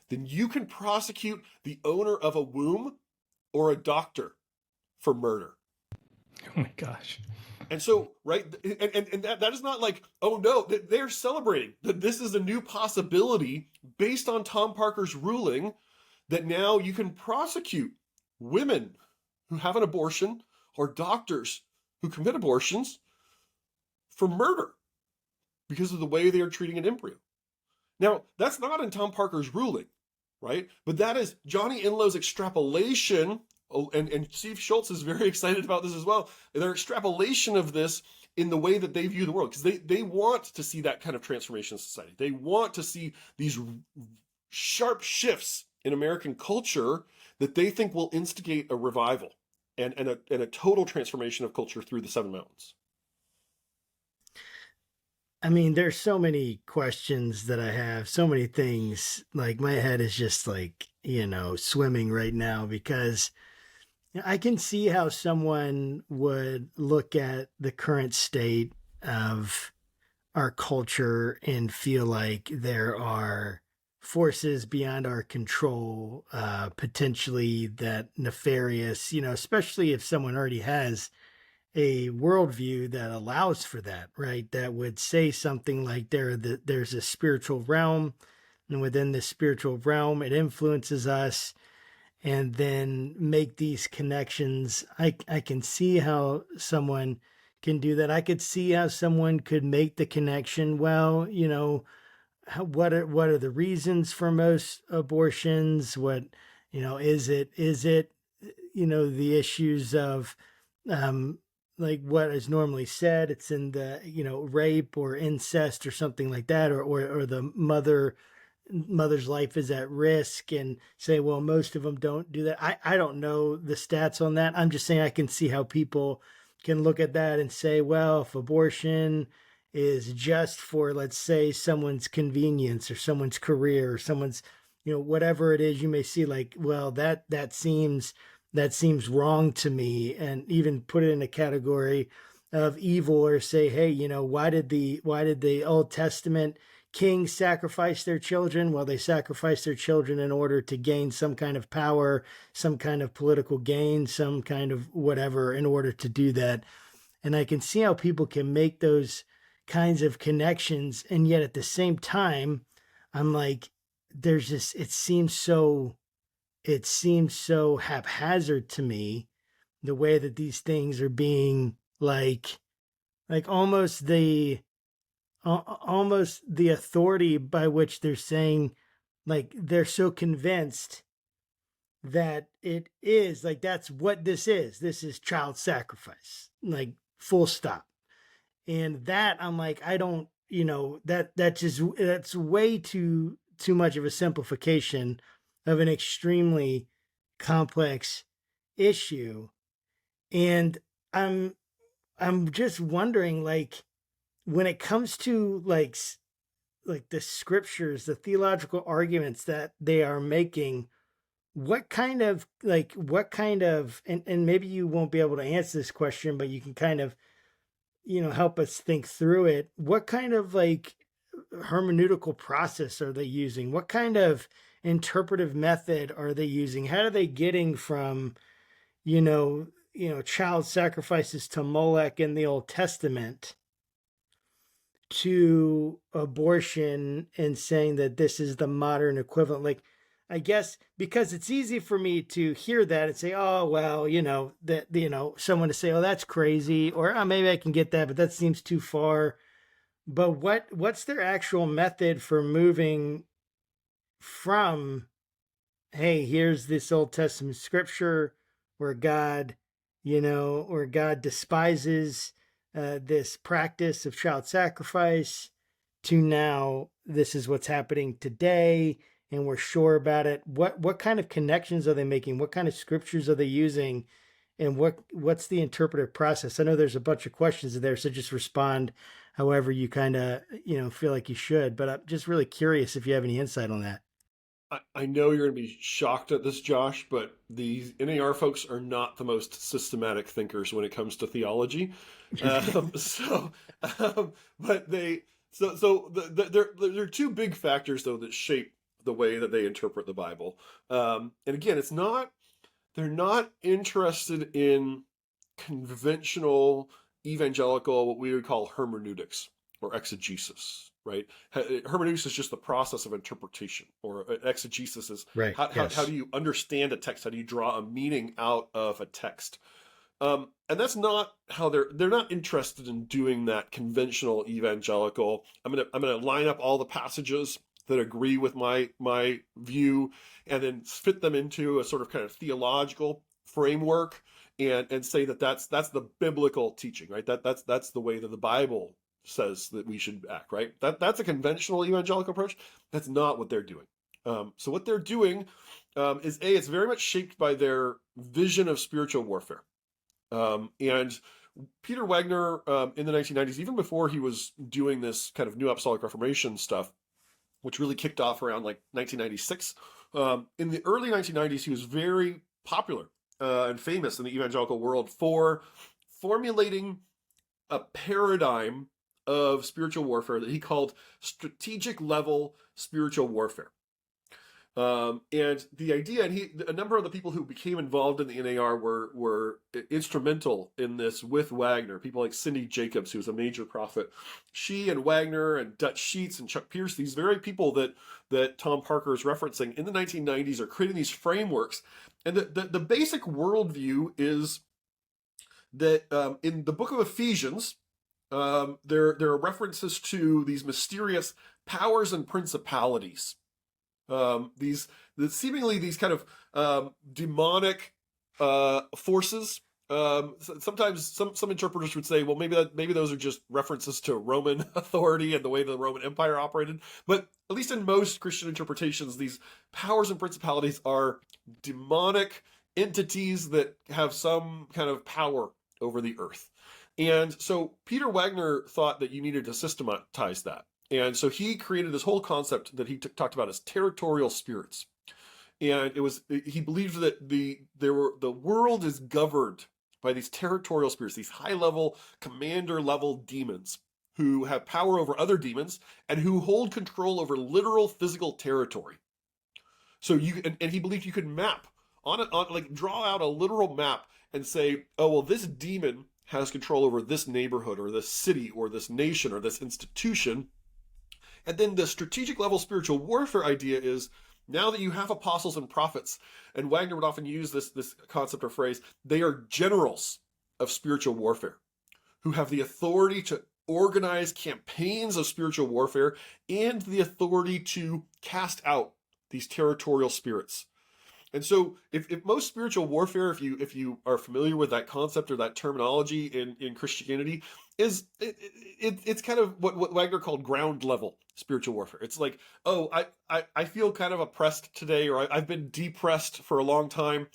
then you can prosecute the owner of a womb or a doctor for murder. Oh my gosh. And so, right, and that is not like, oh no, they're celebrating that this is a new possibility based on Tom Parker's ruling, that now you can prosecute women who have an abortion or doctors who commit abortions for murder because of the way they are treating an embryo. Now, that's not in Tom Parker's ruling, right? But that is Johnny Enlow's extrapolation. Oh, and Steve Schultz is very excited about this as well. Their extrapolation of this in the way that they view the world, because they want to see that kind of transformation in society. They want to see these sharp shifts in American culture that they think will instigate a revival and a total transformation of culture through the Seven Mountains. I mean, there's so many questions that I have, so many things. Like my head is just like, swimming right now because I can see how someone would look at the current state of our culture and feel like there are forces beyond our control, potentially that nefarious, especially if someone already has a worldview that allows for that, right? That would say something like there's a spiritual realm, and within this spiritual realm, it influences us, and then make these connections. I can see how someone can do that. I could see how someone could make the connection. Well, what are the reasons for most abortions? What is it the issues of um like what is normally said, it's in the rape or incest or something like that, or the mother's life is at risk, and say, well, most of them don't do that. I don't know the stats on that. I'm just saying I can see how people can look at that and say, well, if abortion is just for, let's say, someone's convenience or someone's career or someone's, whatever it is, you may see like, well, that seems wrong to me, and even put it in a category of evil, or say, hey, why did the Old Testament kings sacrifice their children? Well, they sacrificed their children in order to gain some kind of power, some kind of political gain, some kind of whatever, in order to do that. And I can see how people can make those kinds of connections. And yet at the same time, I'm like, there's just, it seems so haphazard to me, the way that these things are being like almost the authority by which they're saying, like they're so convinced that it is like, that's what this is child sacrifice, like full stop. And that, I'm like, I don't, that's way too much of a simplification of an extremely complex issue. And i'm I'm just wondering, like, when it comes to like the scriptures, the theological arguments that they are making, what kind of and maybe you won't be able to answer this question, but you can kind of, help us think through it. What kind of like hermeneutical process are they using? What kind of interpretive method are they using? How are they getting from, child sacrifices to Molech in the Old Testament to abortion, and saying that this is the modern equivalent? Like, I guess because it's easy for me to hear that and say, oh, well, that, someone to say, oh, that's crazy, or oh, maybe I can get that, but that seems too far. But what's their actual method for moving from, hey, here's this Old Testament scripture where God despises this practice of child sacrifice, to now this is what's happening today, and we're sure about it. What kind of connections are they making? What kind of scriptures are they using? And what's the interpretive process? I know there's a bunch of questions there, so just respond however you kind of feel like you should. But I'm just really curious if you have any insight on that. I know you're going to be shocked at this, Josh, but these NAR folks are not the most systematic thinkers when it comes to theology. So, but there are two big factors though that shape the way that they interpret the Bible. And again, they're not interested in conventional evangelical, what we would call hermeneutics or exegesis, right? Hermeneutics is just the process of interpretation, or exegesis is Right. how Yes. do you understand a text? How do you draw a meaning out of a text? And that's not how they're not interested in doing that conventional evangelical. I'm gonna line up all the passages that agree with my view, and then fit them into a sort of kind of theological framework, and say that that's the biblical teaching, right? That's the way that the Bible says that we should act, right? That's a conventional evangelical approach. That's not what they're doing. So what they're doing it's very much shaped by their vision of spiritual warfare. And Peter Wagner, in the 1990s, even before he was doing this kind of New Apostolic Reformation stuff, which really kicked off around like 1996, in the early 1990s, he was very popular and famous in the evangelical world for formulating a paradigm of spiritual warfare that he called strategic level spiritual warfare. And the idea, and a number of the people who became involved in the NAR were instrumental in this with Wagner. People like Cindy Jacobs, who was a major prophet. She and Wagner and Dutch Sheets and Chuck Pierce, these very people that Tom Parker is referencing in the 1990s, are creating these frameworks. And the basic worldview is that in the book of Ephesians, there are references to these mysterious powers and principalities. Seemingly these kind of demonic forces. Sometimes some interpreters would say, well, maybe those are just references to Roman authority and the way the Roman Empire operated. But at least in most Christian interpretations, these powers and principalities are demonic entities that have some kind of power over the earth. And so Peter Wagner thought that you needed to systematize that. And so he created this whole concept that he talked about as territorial spirits. And he believed that the world is governed by these territorial spirits, these high-level, commander-level demons who have power over other demons and who hold control over literal physical territory. So and he believed you could map draw out a literal map and say, oh, well, this demon has control over this neighborhood or this city or this nation or this institution. And then the strategic level spiritual warfare idea is, now that you have apostles and prophets, and Wagner would often use this concept or phrase, they are generals of spiritual warfare who have the authority to organize campaigns of spiritual warfare and the authority to cast out these territorial spirits. And so if most spiritual warfare, if you are familiar with that concept or that terminology in Christianity, it's kind of what Wagner called ground level spiritual warfare. It's like, oh, I feel kind of oppressed today, or I've been depressed for a long time.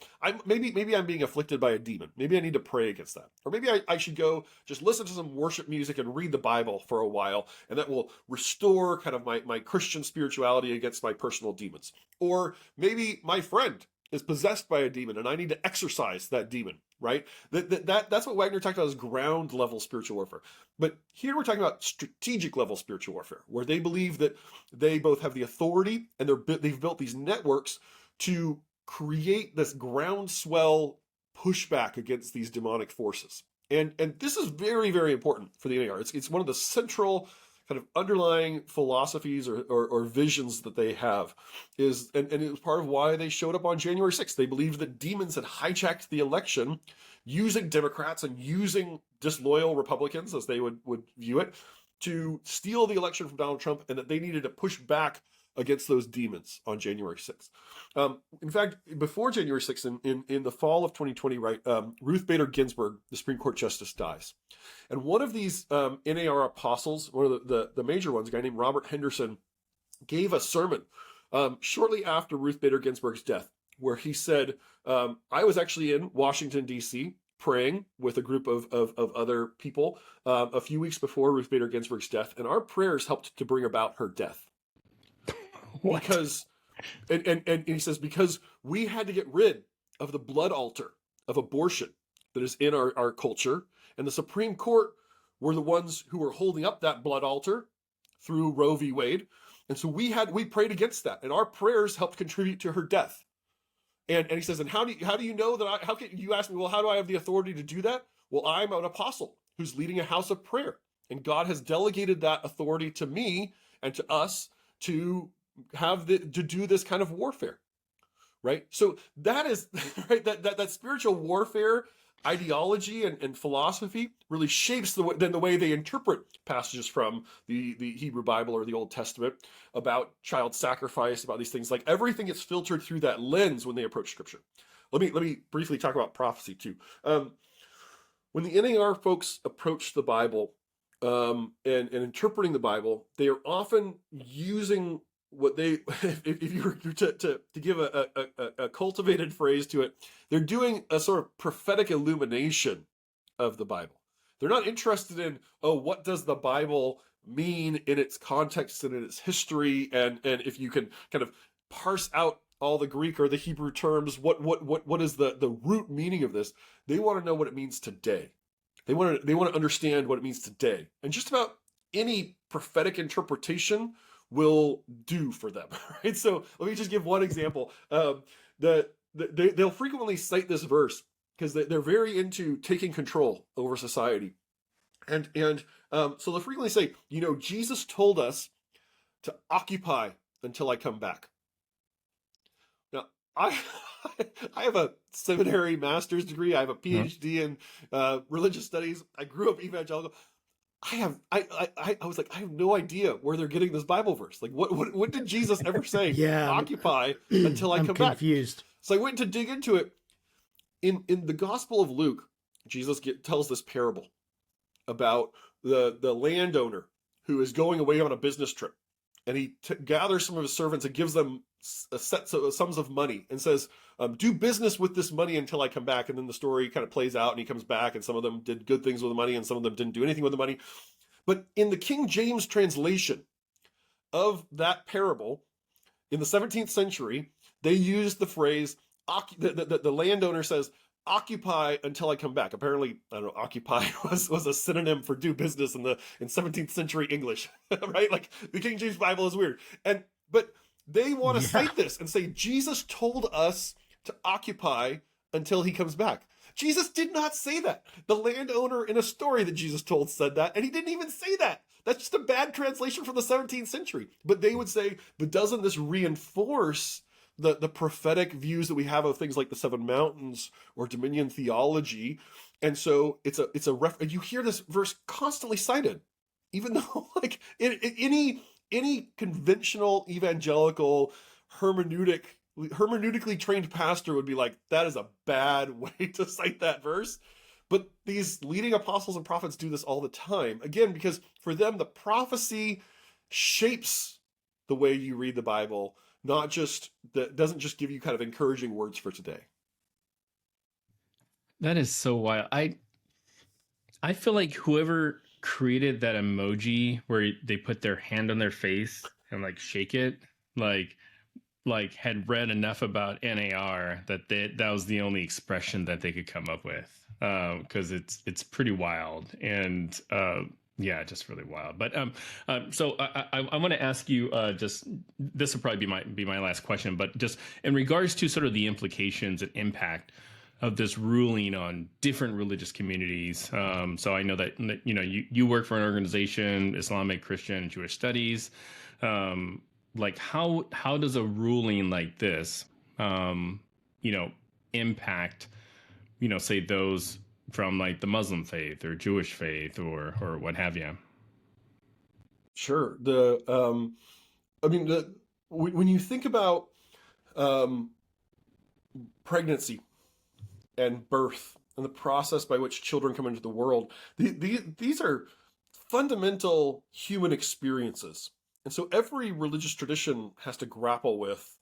Maybe I'm being afflicted by a demon. Maybe I need to pray against that. Or maybe I should go just listen to some worship music and read the Bible for a while, and that will restore kind of my Christian spirituality against my personal demons. Or maybe my friend is possessed by a demon and I need to exorcise that demon, right? That's what Wagner talked about as ground level spiritual warfare. But here we're talking about strategic level spiritual warfare, where they believe that they both have the authority and they've built these networks to create this groundswell pushback against these demonic forces. And this is very, very important for the NAR. It's one of the central kind of underlying philosophies or visions that they have and it was part of why they showed up on January 6th. They believed that demons had hijacked the election using Democrats and using disloyal Republicans, as they would view it, to steal the election from Donald Trump, and that they needed to push back against those demons on January 6th. In fact, before January 6th, in the fall of 2020, right, Ruth Bader Ginsburg, the Supreme Court justice, dies. And one of these NAR apostles, one of the major ones, a guy named Robert Henderson, gave a sermon shortly after Ruth Bader Ginsburg's death, where he said, I was actually in Washington, D.C., praying with a group of other people a few weeks before Ruth Bader Ginsburg's death, and our prayers helped to bring about her death. What? Because, and he says, because we had to get rid of the blood altar of abortion that is in our culture, and the Supreme Court were the ones who were holding up that blood altar through Roe v. Wade. And so we prayed against that, and our prayers helped contribute to her death. And he says, and how do you know that how can you ask me, well, how do I have the authority to do that? Well, I'm an apostle who's leading a house of prayer, and God has delegated that authority to me and to us to do this kind of warfare, right? So that is right. That spiritual warfare ideology and philosophy really shapes the way they interpret passages from the Hebrew Bible or the Old Testament about child sacrifice, about these things. Like everything gets filtered through that lens when they approach Scripture. Let me briefly talk about prophecy too. When the NAR folks approach the Bible and interpreting the Bible, they are often using what they, if you were to give a cultivated phrase to it, they're doing a sort of prophetic illumination of the Bible. They're not interested in, oh, what does the Bible mean in its context and in its history, and if you can kind of parse out all the Greek or the Hebrew terms, what is the root meaning of this? They want to know what it means today. They want to understand what it means today. And just about any prophetic interpretation will do for them, right? So let me just give one example. They'll frequently cite this verse because they're very into taking control over society. And so they'll frequently say, Jesus told us to occupy until I come back. Now, I have a seminary master's degree. I have a Ph.D. in religious studies. I grew up evangelical. I was like, I have no idea where they're getting this Bible verse. Like, what did Jesus ever say? Yeah, Occupy until I come back. I'm confused. So I went to dig into it. In the Gospel of Luke, Jesus tells this parable about the landowner who is going away on a business trip, and he gathers some of his servants and gives them sums of money and says, do business with this money until I come back. And then the story kind of plays out, and he comes back, and some of them did good things with the money and some of them didn't do anything with the money. But in the King James translation of that parable in the 17th century, they used the phrase, the landowner says, occupy until I come back. Apparently, I don't know, occupy was a synonym for do business in 17th century English, right? Like the King James Bible is weird. But they want to cite this and say, Jesus told us to occupy until he comes back. Jesus did not say that. The landowner in a story that Jesus told said that, and he didn't even say that. That's just a bad translation from the 17th century. But they would say, but doesn't this reinforce the prophetic views that we have of things like the Seven Mountains or dominion theology? And so you hear this verse constantly cited, even though like any conventional evangelical hermeneutically trained pastor would be like, that is a bad way to cite that verse. But these leading apostles and prophets do this all the time, again, because for them the prophecy shapes the way you read the Bible, doesn't just give you kind of encouraging words for today. That is so wild. I feel like whoever created that emoji where they put their hand on their face and like shake it, like had read enough about NAR that was the only expression that they could come up with, because it's pretty wild. And yeah, just really wild. But so I want to ask you, just this will probably be my last question, but just in regards to sort of the implications and impact of this ruling on different religious communities. So I know that you work for an organization, Islamic, Christian, Jewish Studies. Like how does a ruling like this, impact, say those from like the Muslim faith or Jewish faith or what have you? Sure. When you think about pregnancy and birth and the process by which children come into the world, these are fundamental human experiences. And so every religious tradition has to grapple with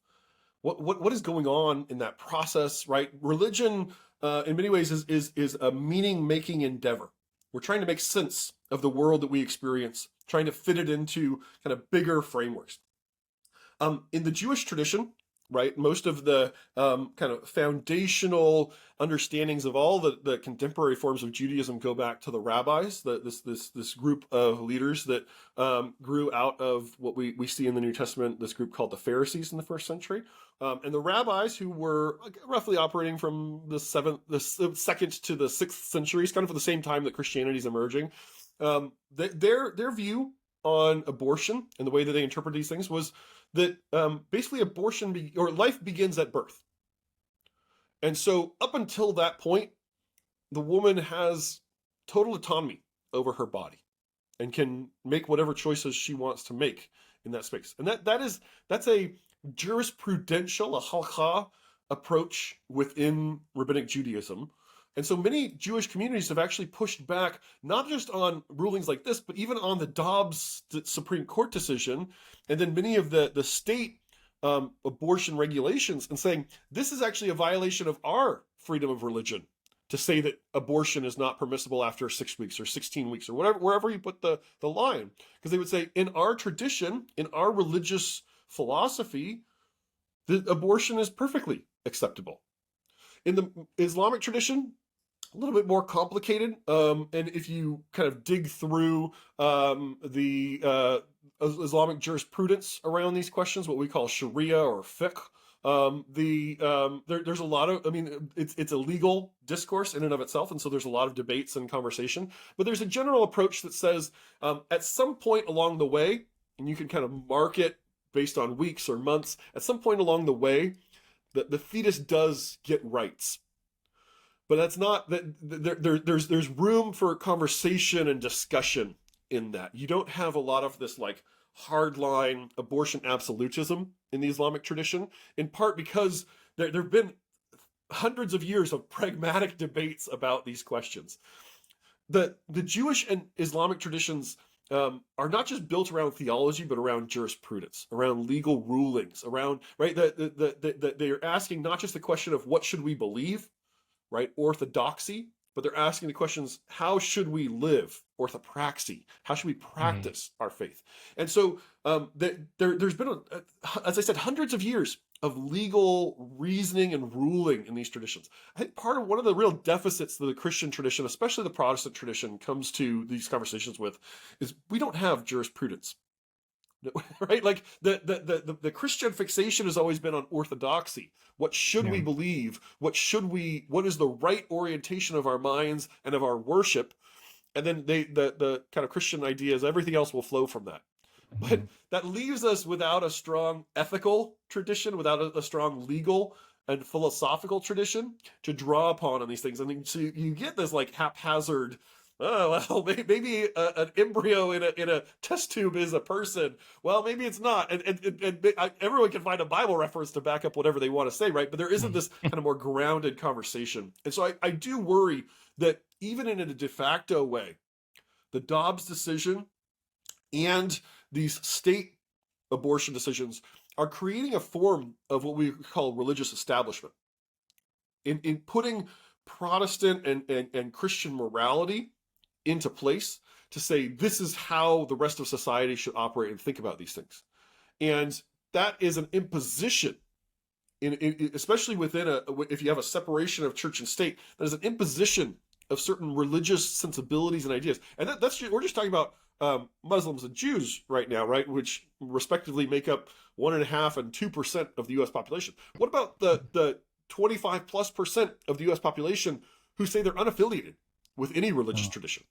what is going on in that process, right? Religion, in many ways, is a meaning-making endeavor. We're trying to make sense of the world that we experience, trying to fit it into kind of bigger frameworks. In the Jewish tradition, right, most of the kind of foundational understandings of all the contemporary forms of Judaism go back to the rabbis, this group of leaders that grew out of what we see in the New Testament, this group called the Pharisees in the first century. And the rabbis, who were roughly operating from the second to the 6th centuries, kind of at the same time that Christianity is emerging, their view on abortion and the way that they interpret these things was that basically abortion or life begins at birth. And so up until that point, the woman has total autonomy over her body and can make whatever choices she wants to make in that space. And that's a jurisprudential, a halakha approach within rabbinic Judaism. And so many Jewish communities have actually pushed back, not just on rulings like this, but even on the Dobbs Supreme Court decision, and then many of the state abortion regulations, and saying, this is actually a violation of our freedom of religion to say that abortion is not permissible after 6 weeks or 16 weeks or whatever, wherever you put the line. Because they would say, in our tradition, in our religious philosophy, the abortion is perfectly acceptable. In the Islamic tradition, a little bit more complicated. And if you kind of dig through the Islamic jurisprudence around these questions, what we call Sharia or fiqh, there's a lot of, I mean, it's a legal discourse in and of itself, and so there's a lot of debates and conversation. But there's a general approach that says at some point along the way, and you can kind of mark it based on weeks or months, at some point along the way, the fetus does get rights. But that's not that there's room for conversation and discussion in that. You don't have a lot of this like hardline abortion absolutism in the Islamic tradition, in part because there have been hundreds of years of pragmatic debates about these questions. The Jewish and Islamic traditions are not just built around theology, but around jurisprudence, around legal rulings, around, right? They're asking not just the question of what should we believe, right? Orthodoxy, but they're asking the questions, how should we live? Orthopraxy, how should we practice our faith? And so there's been, as I said, hundreds of years of legal reasoning and ruling in these traditions. I think one of the real deficits that the Christian tradition, especially the Protestant tradition, comes to these conversations with is we don't have jurisprudence. Right? Like the Christian fixation has always been on orthodoxy. What should we believe? What is the right orientation of our minds and of our worship? And then the kind of Christian idea is everything else will flow from that. But that leaves us without a strong ethical tradition, without a strong legal and philosophical tradition to draw upon on these things. And then, so you get this like haphazard, oh, well, maybe an embryo in a test tube is a person. Well, maybe it's not. And everyone can find a Bible reference to back up whatever they want to say, right? But there isn't this kind of more grounded conversation. And so I do worry that even in a de facto way, the Dobbs decision and these state abortion decisions are creating a form of what we call religious establishment. In putting Protestant and Christian morality into place to say this is how the rest of society should operate and think about these things. And that is an imposition, especially if you have a separation of church and state, that is an imposition of certain religious sensibilities and ideas. And we're just talking about Muslims and Jews right now, right, which respectively make up 1.5% and 2% of the U.S. population. What about the 25+% of the U.S. population who say they're unaffiliated with any religious tradition?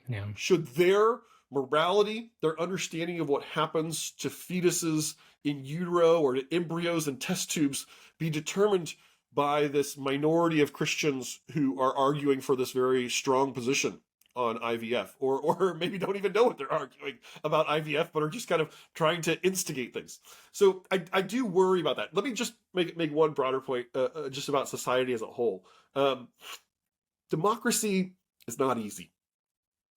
Yeah. Should their morality, their understanding of what happens to fetuses in utero or to embryos and test tubes be determined by this minority of Christians who are arguing for this very strong position on IVF, or maybe don't even know what they're arguing about IVF, but are just kind of trying to instigate things? So I do worry about that. Let me just make one broader point, just about society as a whole. Democracy is not easy,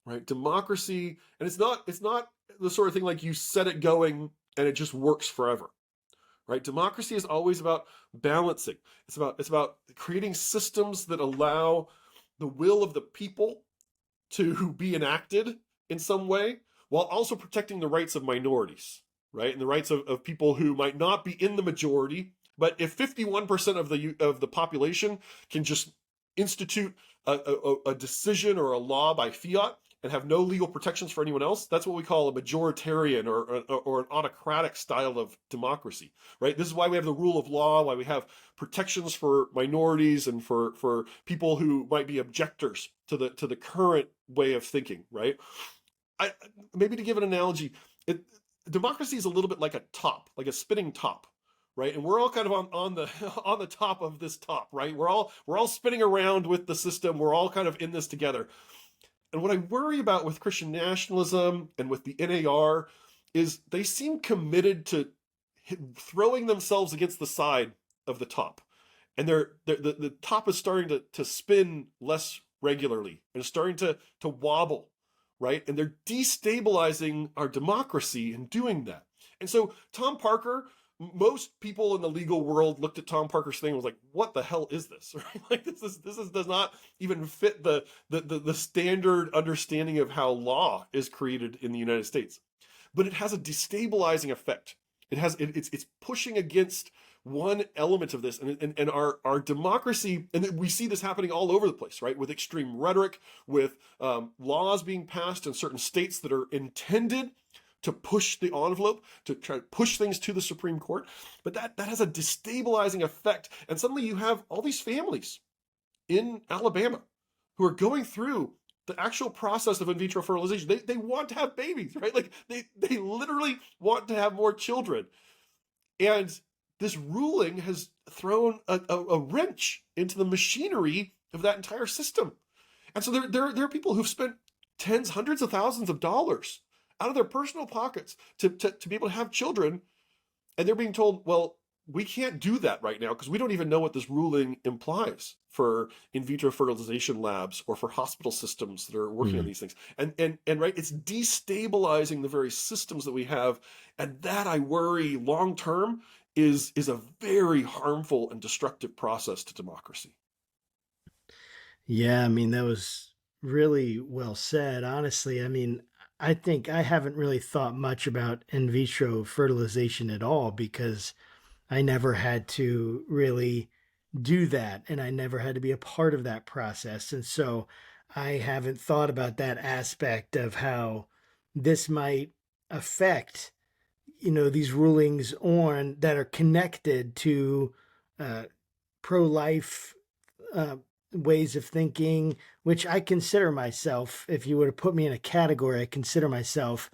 right? Democracy, and it's not the sort of thing like you set it going and it just works forever, right? Democracy is always about balancing. It's about creating systems that allow the will of the people to be enacted in some way, while also protecting the rights of minorities, right? And the rights of people who might not be in the majority. But if 51% of the population can just institute a decision or a law by fiat and have no legal protections for anyone else, that's what we call a majoritarian or an autocratic style of democracy, right? This is why we have the rule of law, why we have protections for minorities and for people who might be objectors to the current way of thinking, right? Maybe to give an analogy, democracy is a little bit like a top, like a spinning top, right? And we're all kind of on the top of this top, right? We're all spinning around with the system. We're all kind of in this together. And what I worry about with Christian nationalism and with the NAR is they seem committed to throwing themselves against the side of the top. And the top is starting to spin less regularly and it's starting to wobble, right? And they're destabilizing our democracy in doing that. And so Tom Parker, most people in the legal world looked at Tom Parker's thing and was like, "What the hell is this?" Right? Like does not even fit the standard understanding of how law is created in the United States. But it has a destabilizing effect. It's pushing against one element of this, and our democracy, and we see this happening all over the place, right? With extreme rhetoric, with laws being passed in certain states that are intended to push the envelope, to try to push things to the Supreme Court. But that has a destabilizing effect. And suddenly you have all these families in Alabama who are going through the actual process of in vitro fertilization. They want to have babies, right? Like they literally want to have more children. And this ruling has thrown a wrench into the machinery of that entire system. And so there are people who've spent tens, hundreds of thousands of dollars out of their personal pockets to be able to have children. And they're being told, well, we can't do that right now because we don't even know what this ruling implies for in vitro fertilization labs or for hospital systems that are working on these things. And right, it's destabilizing the very systems that we have. And that, I worry, long term is a very harmful and destructive process to democracy. Yeah, I mean, that was really well said. Honestly, I mean, I think I haven't really thought much about in vitro fertilization at all because I never had to really do that and I never had to be a part of that process. And so I haven't thought about that aspect of how this might affect, these rulings on that are connected to uh, pro-life uh, ways of thinking, which I consider myself, if you were to put me in a category, I consider myself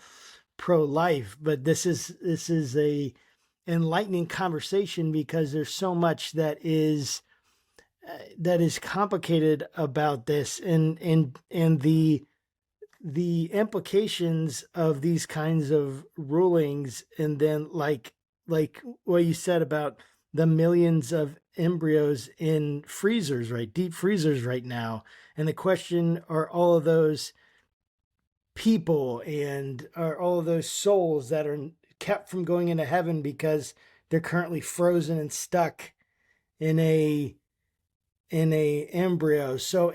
pro-life. But this is a enlightening conversation because there's so much that is complicated about this, and the implications of these kinds of rulings, and then like what you said about the millions of embryos in freezers, right, deep freezers right now, and the question, are all of those people and are all of those souls that are kept from going into heaven because they're currently frozen and stuck in a embryo. So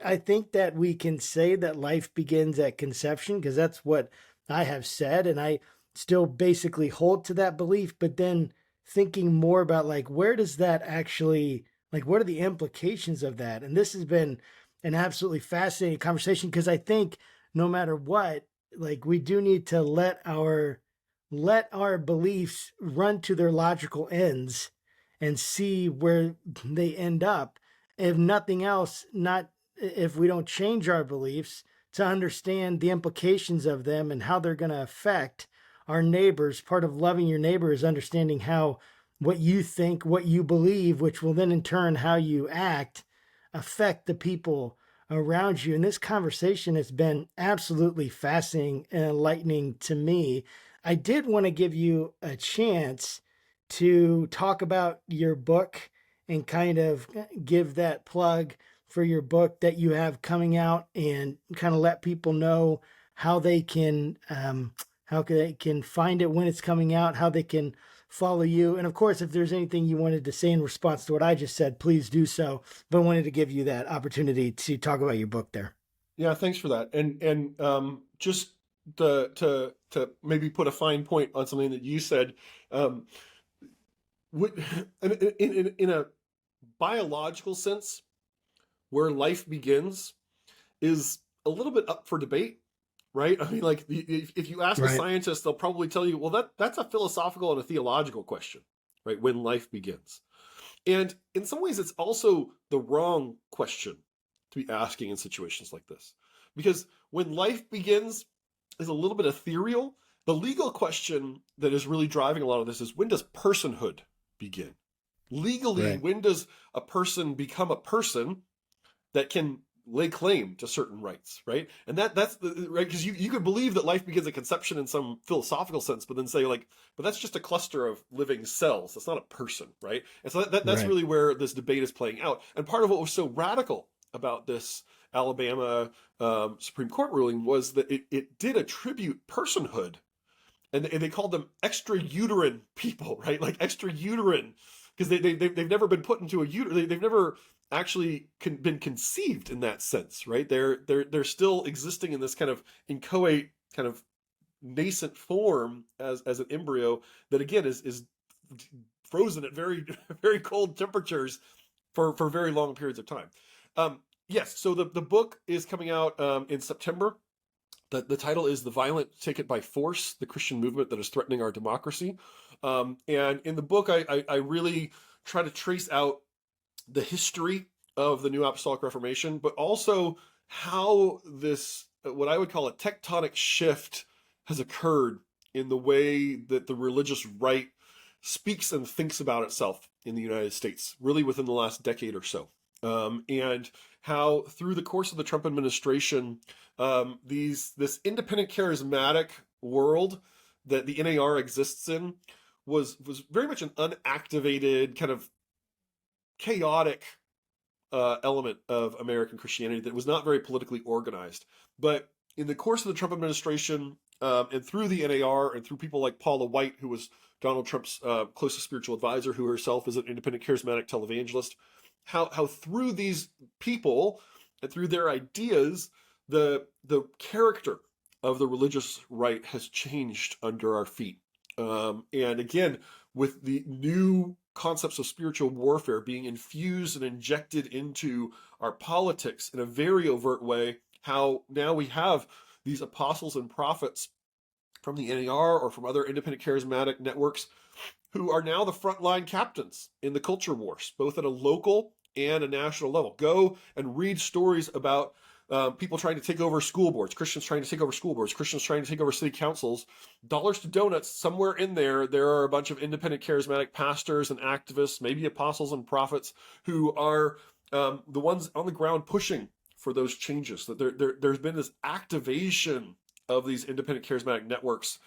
I think that we can say that life begins at conception because that's what I have said, and I still basically hold to that belief. But then thinking more about like where does that actually, like what are the implications of that? And this has been an absolutely fascinating conversation because I think no matter what, like we do need to let our beliefs run to their logical ends and see where they end up. If nothing else, not if we don't change our beliefs to understand the implications of them and how they're going to affect our neighbors. Part of loving your neighbor is understanding how what you think, what you believe, which will then in turn how you act, affect the people around you. And this conversation has been absolutely fascinating and enlightening to me. I did want to give you a chance to talk about your book and kind of give that plug for your book that you have coming out and kind of let people know how they can find it when it's coming out, how they can follow you. And of course, if there's anything you wanted to say in response to what I just said, please do so. But I wanted to give you that opportunity to talk about your book there. Yeah, thanks for that. And just to maybe put a fine point on something that you said, um, in a biological sense, where life begins is a little bit up for debate, right? I mean, like if you ask a Right. scientist, they'll probably tell you, well, that's a philosophical and a theological question, right? When life begins. And in some ways, it's also the wrong question to be asking in situations like this. Because when life begins is a little bit ethereal. The legal question that is really driving a lot of this is, when does personhood begin? Legally, Right. when does a person become a person that can lay claim to certain rights, right? And that's the right, because you could believe that life begins at conception in some philosophical sense, but then say like, but that's just a cluster of living cells. That's not a person, right? And so that's Right. really where this debate is playing out. And part of what was so radical about this Alabama Supreme Court ruling was that it did attribute personhood and they called them extrauterine people, right? Like extrauterine, because they've never been put into a uterus. They've never actually been conceived in that sense, right? They're still existing in this kind of inchoate, kind of nascent form as an embryo that again is frozen at very very cold temperatures for very long periods of time. Yes, so the book is coming out in September. The title is "The Violent Take It by Force: The Christian Movement That Is Threatening Our Democracy." And in the book, I really try to trace out the history of the New Apostolic Reformation, but also how this, what I would call a tectonic shift, has occurred in the way that the religious right speaks and thinks about itself in the United States, really within the last decade or so. And how through the course of the Trump administration, this independent charismatic world that the NAR exists in was very much an unactivated, kind of chaotic element of American Christianity that was not very politically organized. But in the course of the Trump administration, and through the NAR and through people like Paula White, who was Donald Trump's closest spiritual advisor, who herself is an independent charismatic televangelist, how through these people and through their ideas, the character of the religious right has changed under our feet. And again, with the new concepts of spiritual warfare being infused and injected into our politics in a very overt way, how now we have these apostles and prophets from the NAR or from other independent charismatic networks who are now the frontline captains in the culture wars, both at a local and a national level. Go and read stories about people trying to take over school boards, Christians trying to take over school boards, Christians trying to take over city councils. Dollars to donuts, somewhere in there are a bunch of independent charismatic pastors and activists, maybe apostles and prophets, who are the ones on the ground pushing for those changes. That there's been this activation of these independent charismatic networks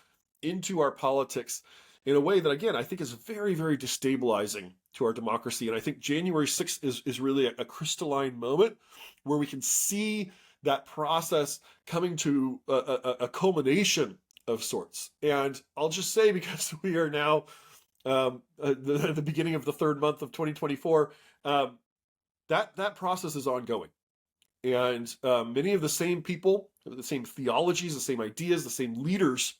into our politics in a way that, again, I think is very, very destabilizing to our democracy. And I think January 6th is really a crystalline moment where we can see that process coming to a culmination of sorts. And I'll just say, because we are now the beginning of the third month of 2024, that process is ongoing. And many of the same people, the same theologies, the same ideas, the same leaders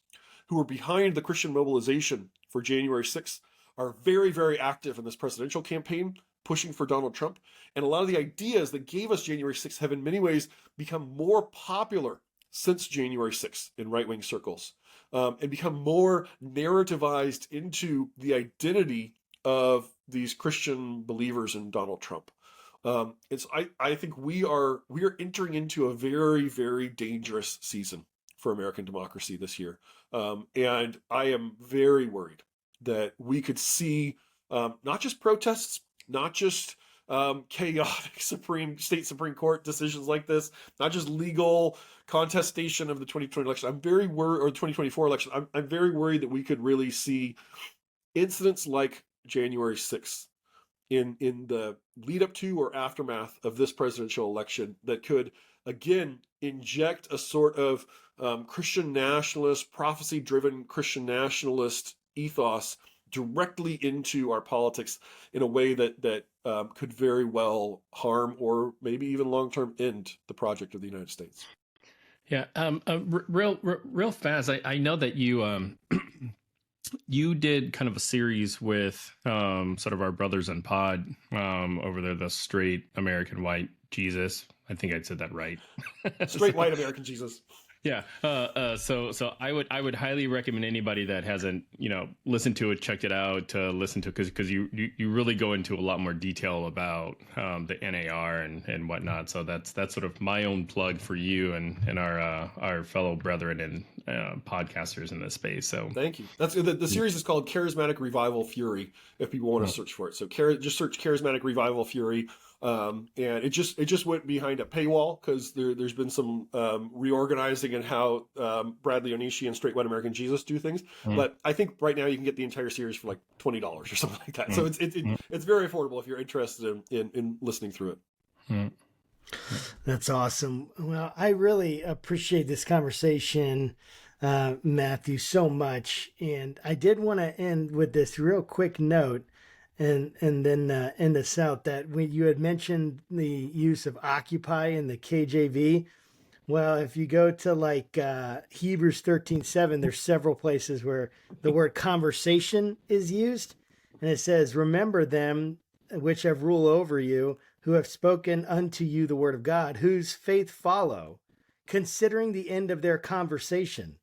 who were behind the Christian mobilization for January 6th are very, very active in this presidential campaign, pushing for Donald Trump. And a lot of the ideas that gave us January 6th have in many ways become more popular since January 6th in right-wing circles, and become more narrativized into the identity of these Christian believers in Donald Trump. I think we are entering into a very, very dangerous season for American democracy this year. And I am very worried that we could see not just protests, not just chaotic state Supreme Court decisions like this, not just legal contestation of the 2020 election. I'm very worried, or the 2024 election. I'm very worried that we could really see incidents like January 6th in the lead up to or aftermath of this presidential election that could again inject a sort of Christian nationalist, prophecy-driven Christian nationalist ethos directly into our politics in a way that could very well harm or maybe even long-term end the project of the United States. Yeah. Real fast. I know that you you did kind of a series with sort of our brothers in pod over there, the straight American white Jesus. I think I said that right. Straight white American Jesus. Yeah. So I would highly recommend anybody that hasn't, listened to it, checked it out, to listen to it, because you really go into a lot more detail about the NAR and whatnot. So that's sort of my own plug for you and our fellow brethren and podcasters in this space. So thank you. That's the series is called Charismatic Revival Fury, if people want to search for it. So just search Charismatic Revival Fury. And it just went behind a paywall because there's been some reorganizing in how Bradley Onishi and Straight White American Jesus do things. But I think right now you can get the entire series for like $20 or something like that. So it's very affordable if you're interested in listening through it. That's awesome. Well, I really appreciate this conversation. Matthew, so much. And I did want to end with this real quick note and then end this out that when you had mentioned the use of occupy in the KJV. Well, if you go to like Hebrews 13:7, there's several places where the word conversation is used. And it says, remember them which have rule over you, who have spoken unto you the word of God, whose faith follow, considering the end of their conversation,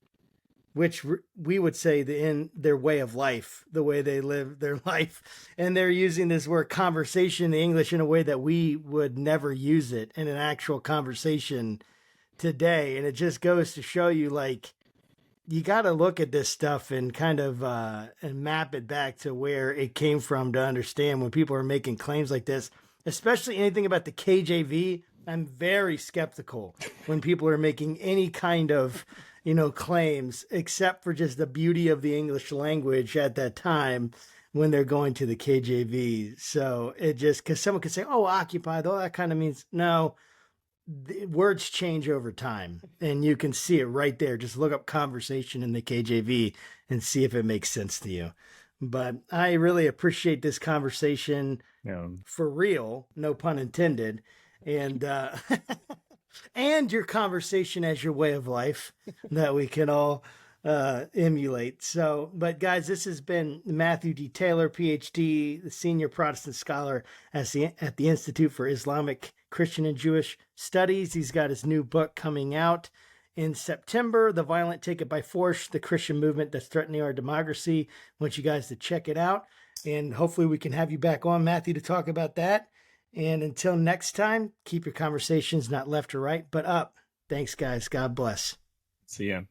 which we would say the in their way of life, the way they live their life. And they're using this word conversation in English in a way that we would never use it in an actual conversation today. And it just goes to show you, like, you got to look at this stuff and kind of and map it back to where it came from to understand when people are making claims like this, especially anything about the KJV. I'm very skeptical when people are making any kind of, claims, except for just the beauty of the English language at that time when they're going to the KJV. So it just, because someone could say, oh, occupy, though that kind of means no. The words change over time, and you can see it right there. Just look up conversation in the KJV and see if it makes sense to you. But I really appreciate this conversation, for real, no pun intended, and and your conversation as your way of life that we can all emulate. So, but guys, this has been Matthew D. Taylor, Ph.D., the senior Protestant scholar at the Institute for Islamic, Christian, and Jewish Studies. He's got his new book coming out in September, The Violent Take It by Force, the Christian Movement That's Threatening Our Democracy. I want you guys to check it out. And hopefully we can have you back on, Matthew, to talk about that. And until next time, keep your conversations not left or right, but up. Thanks, guys. God bless. See ya.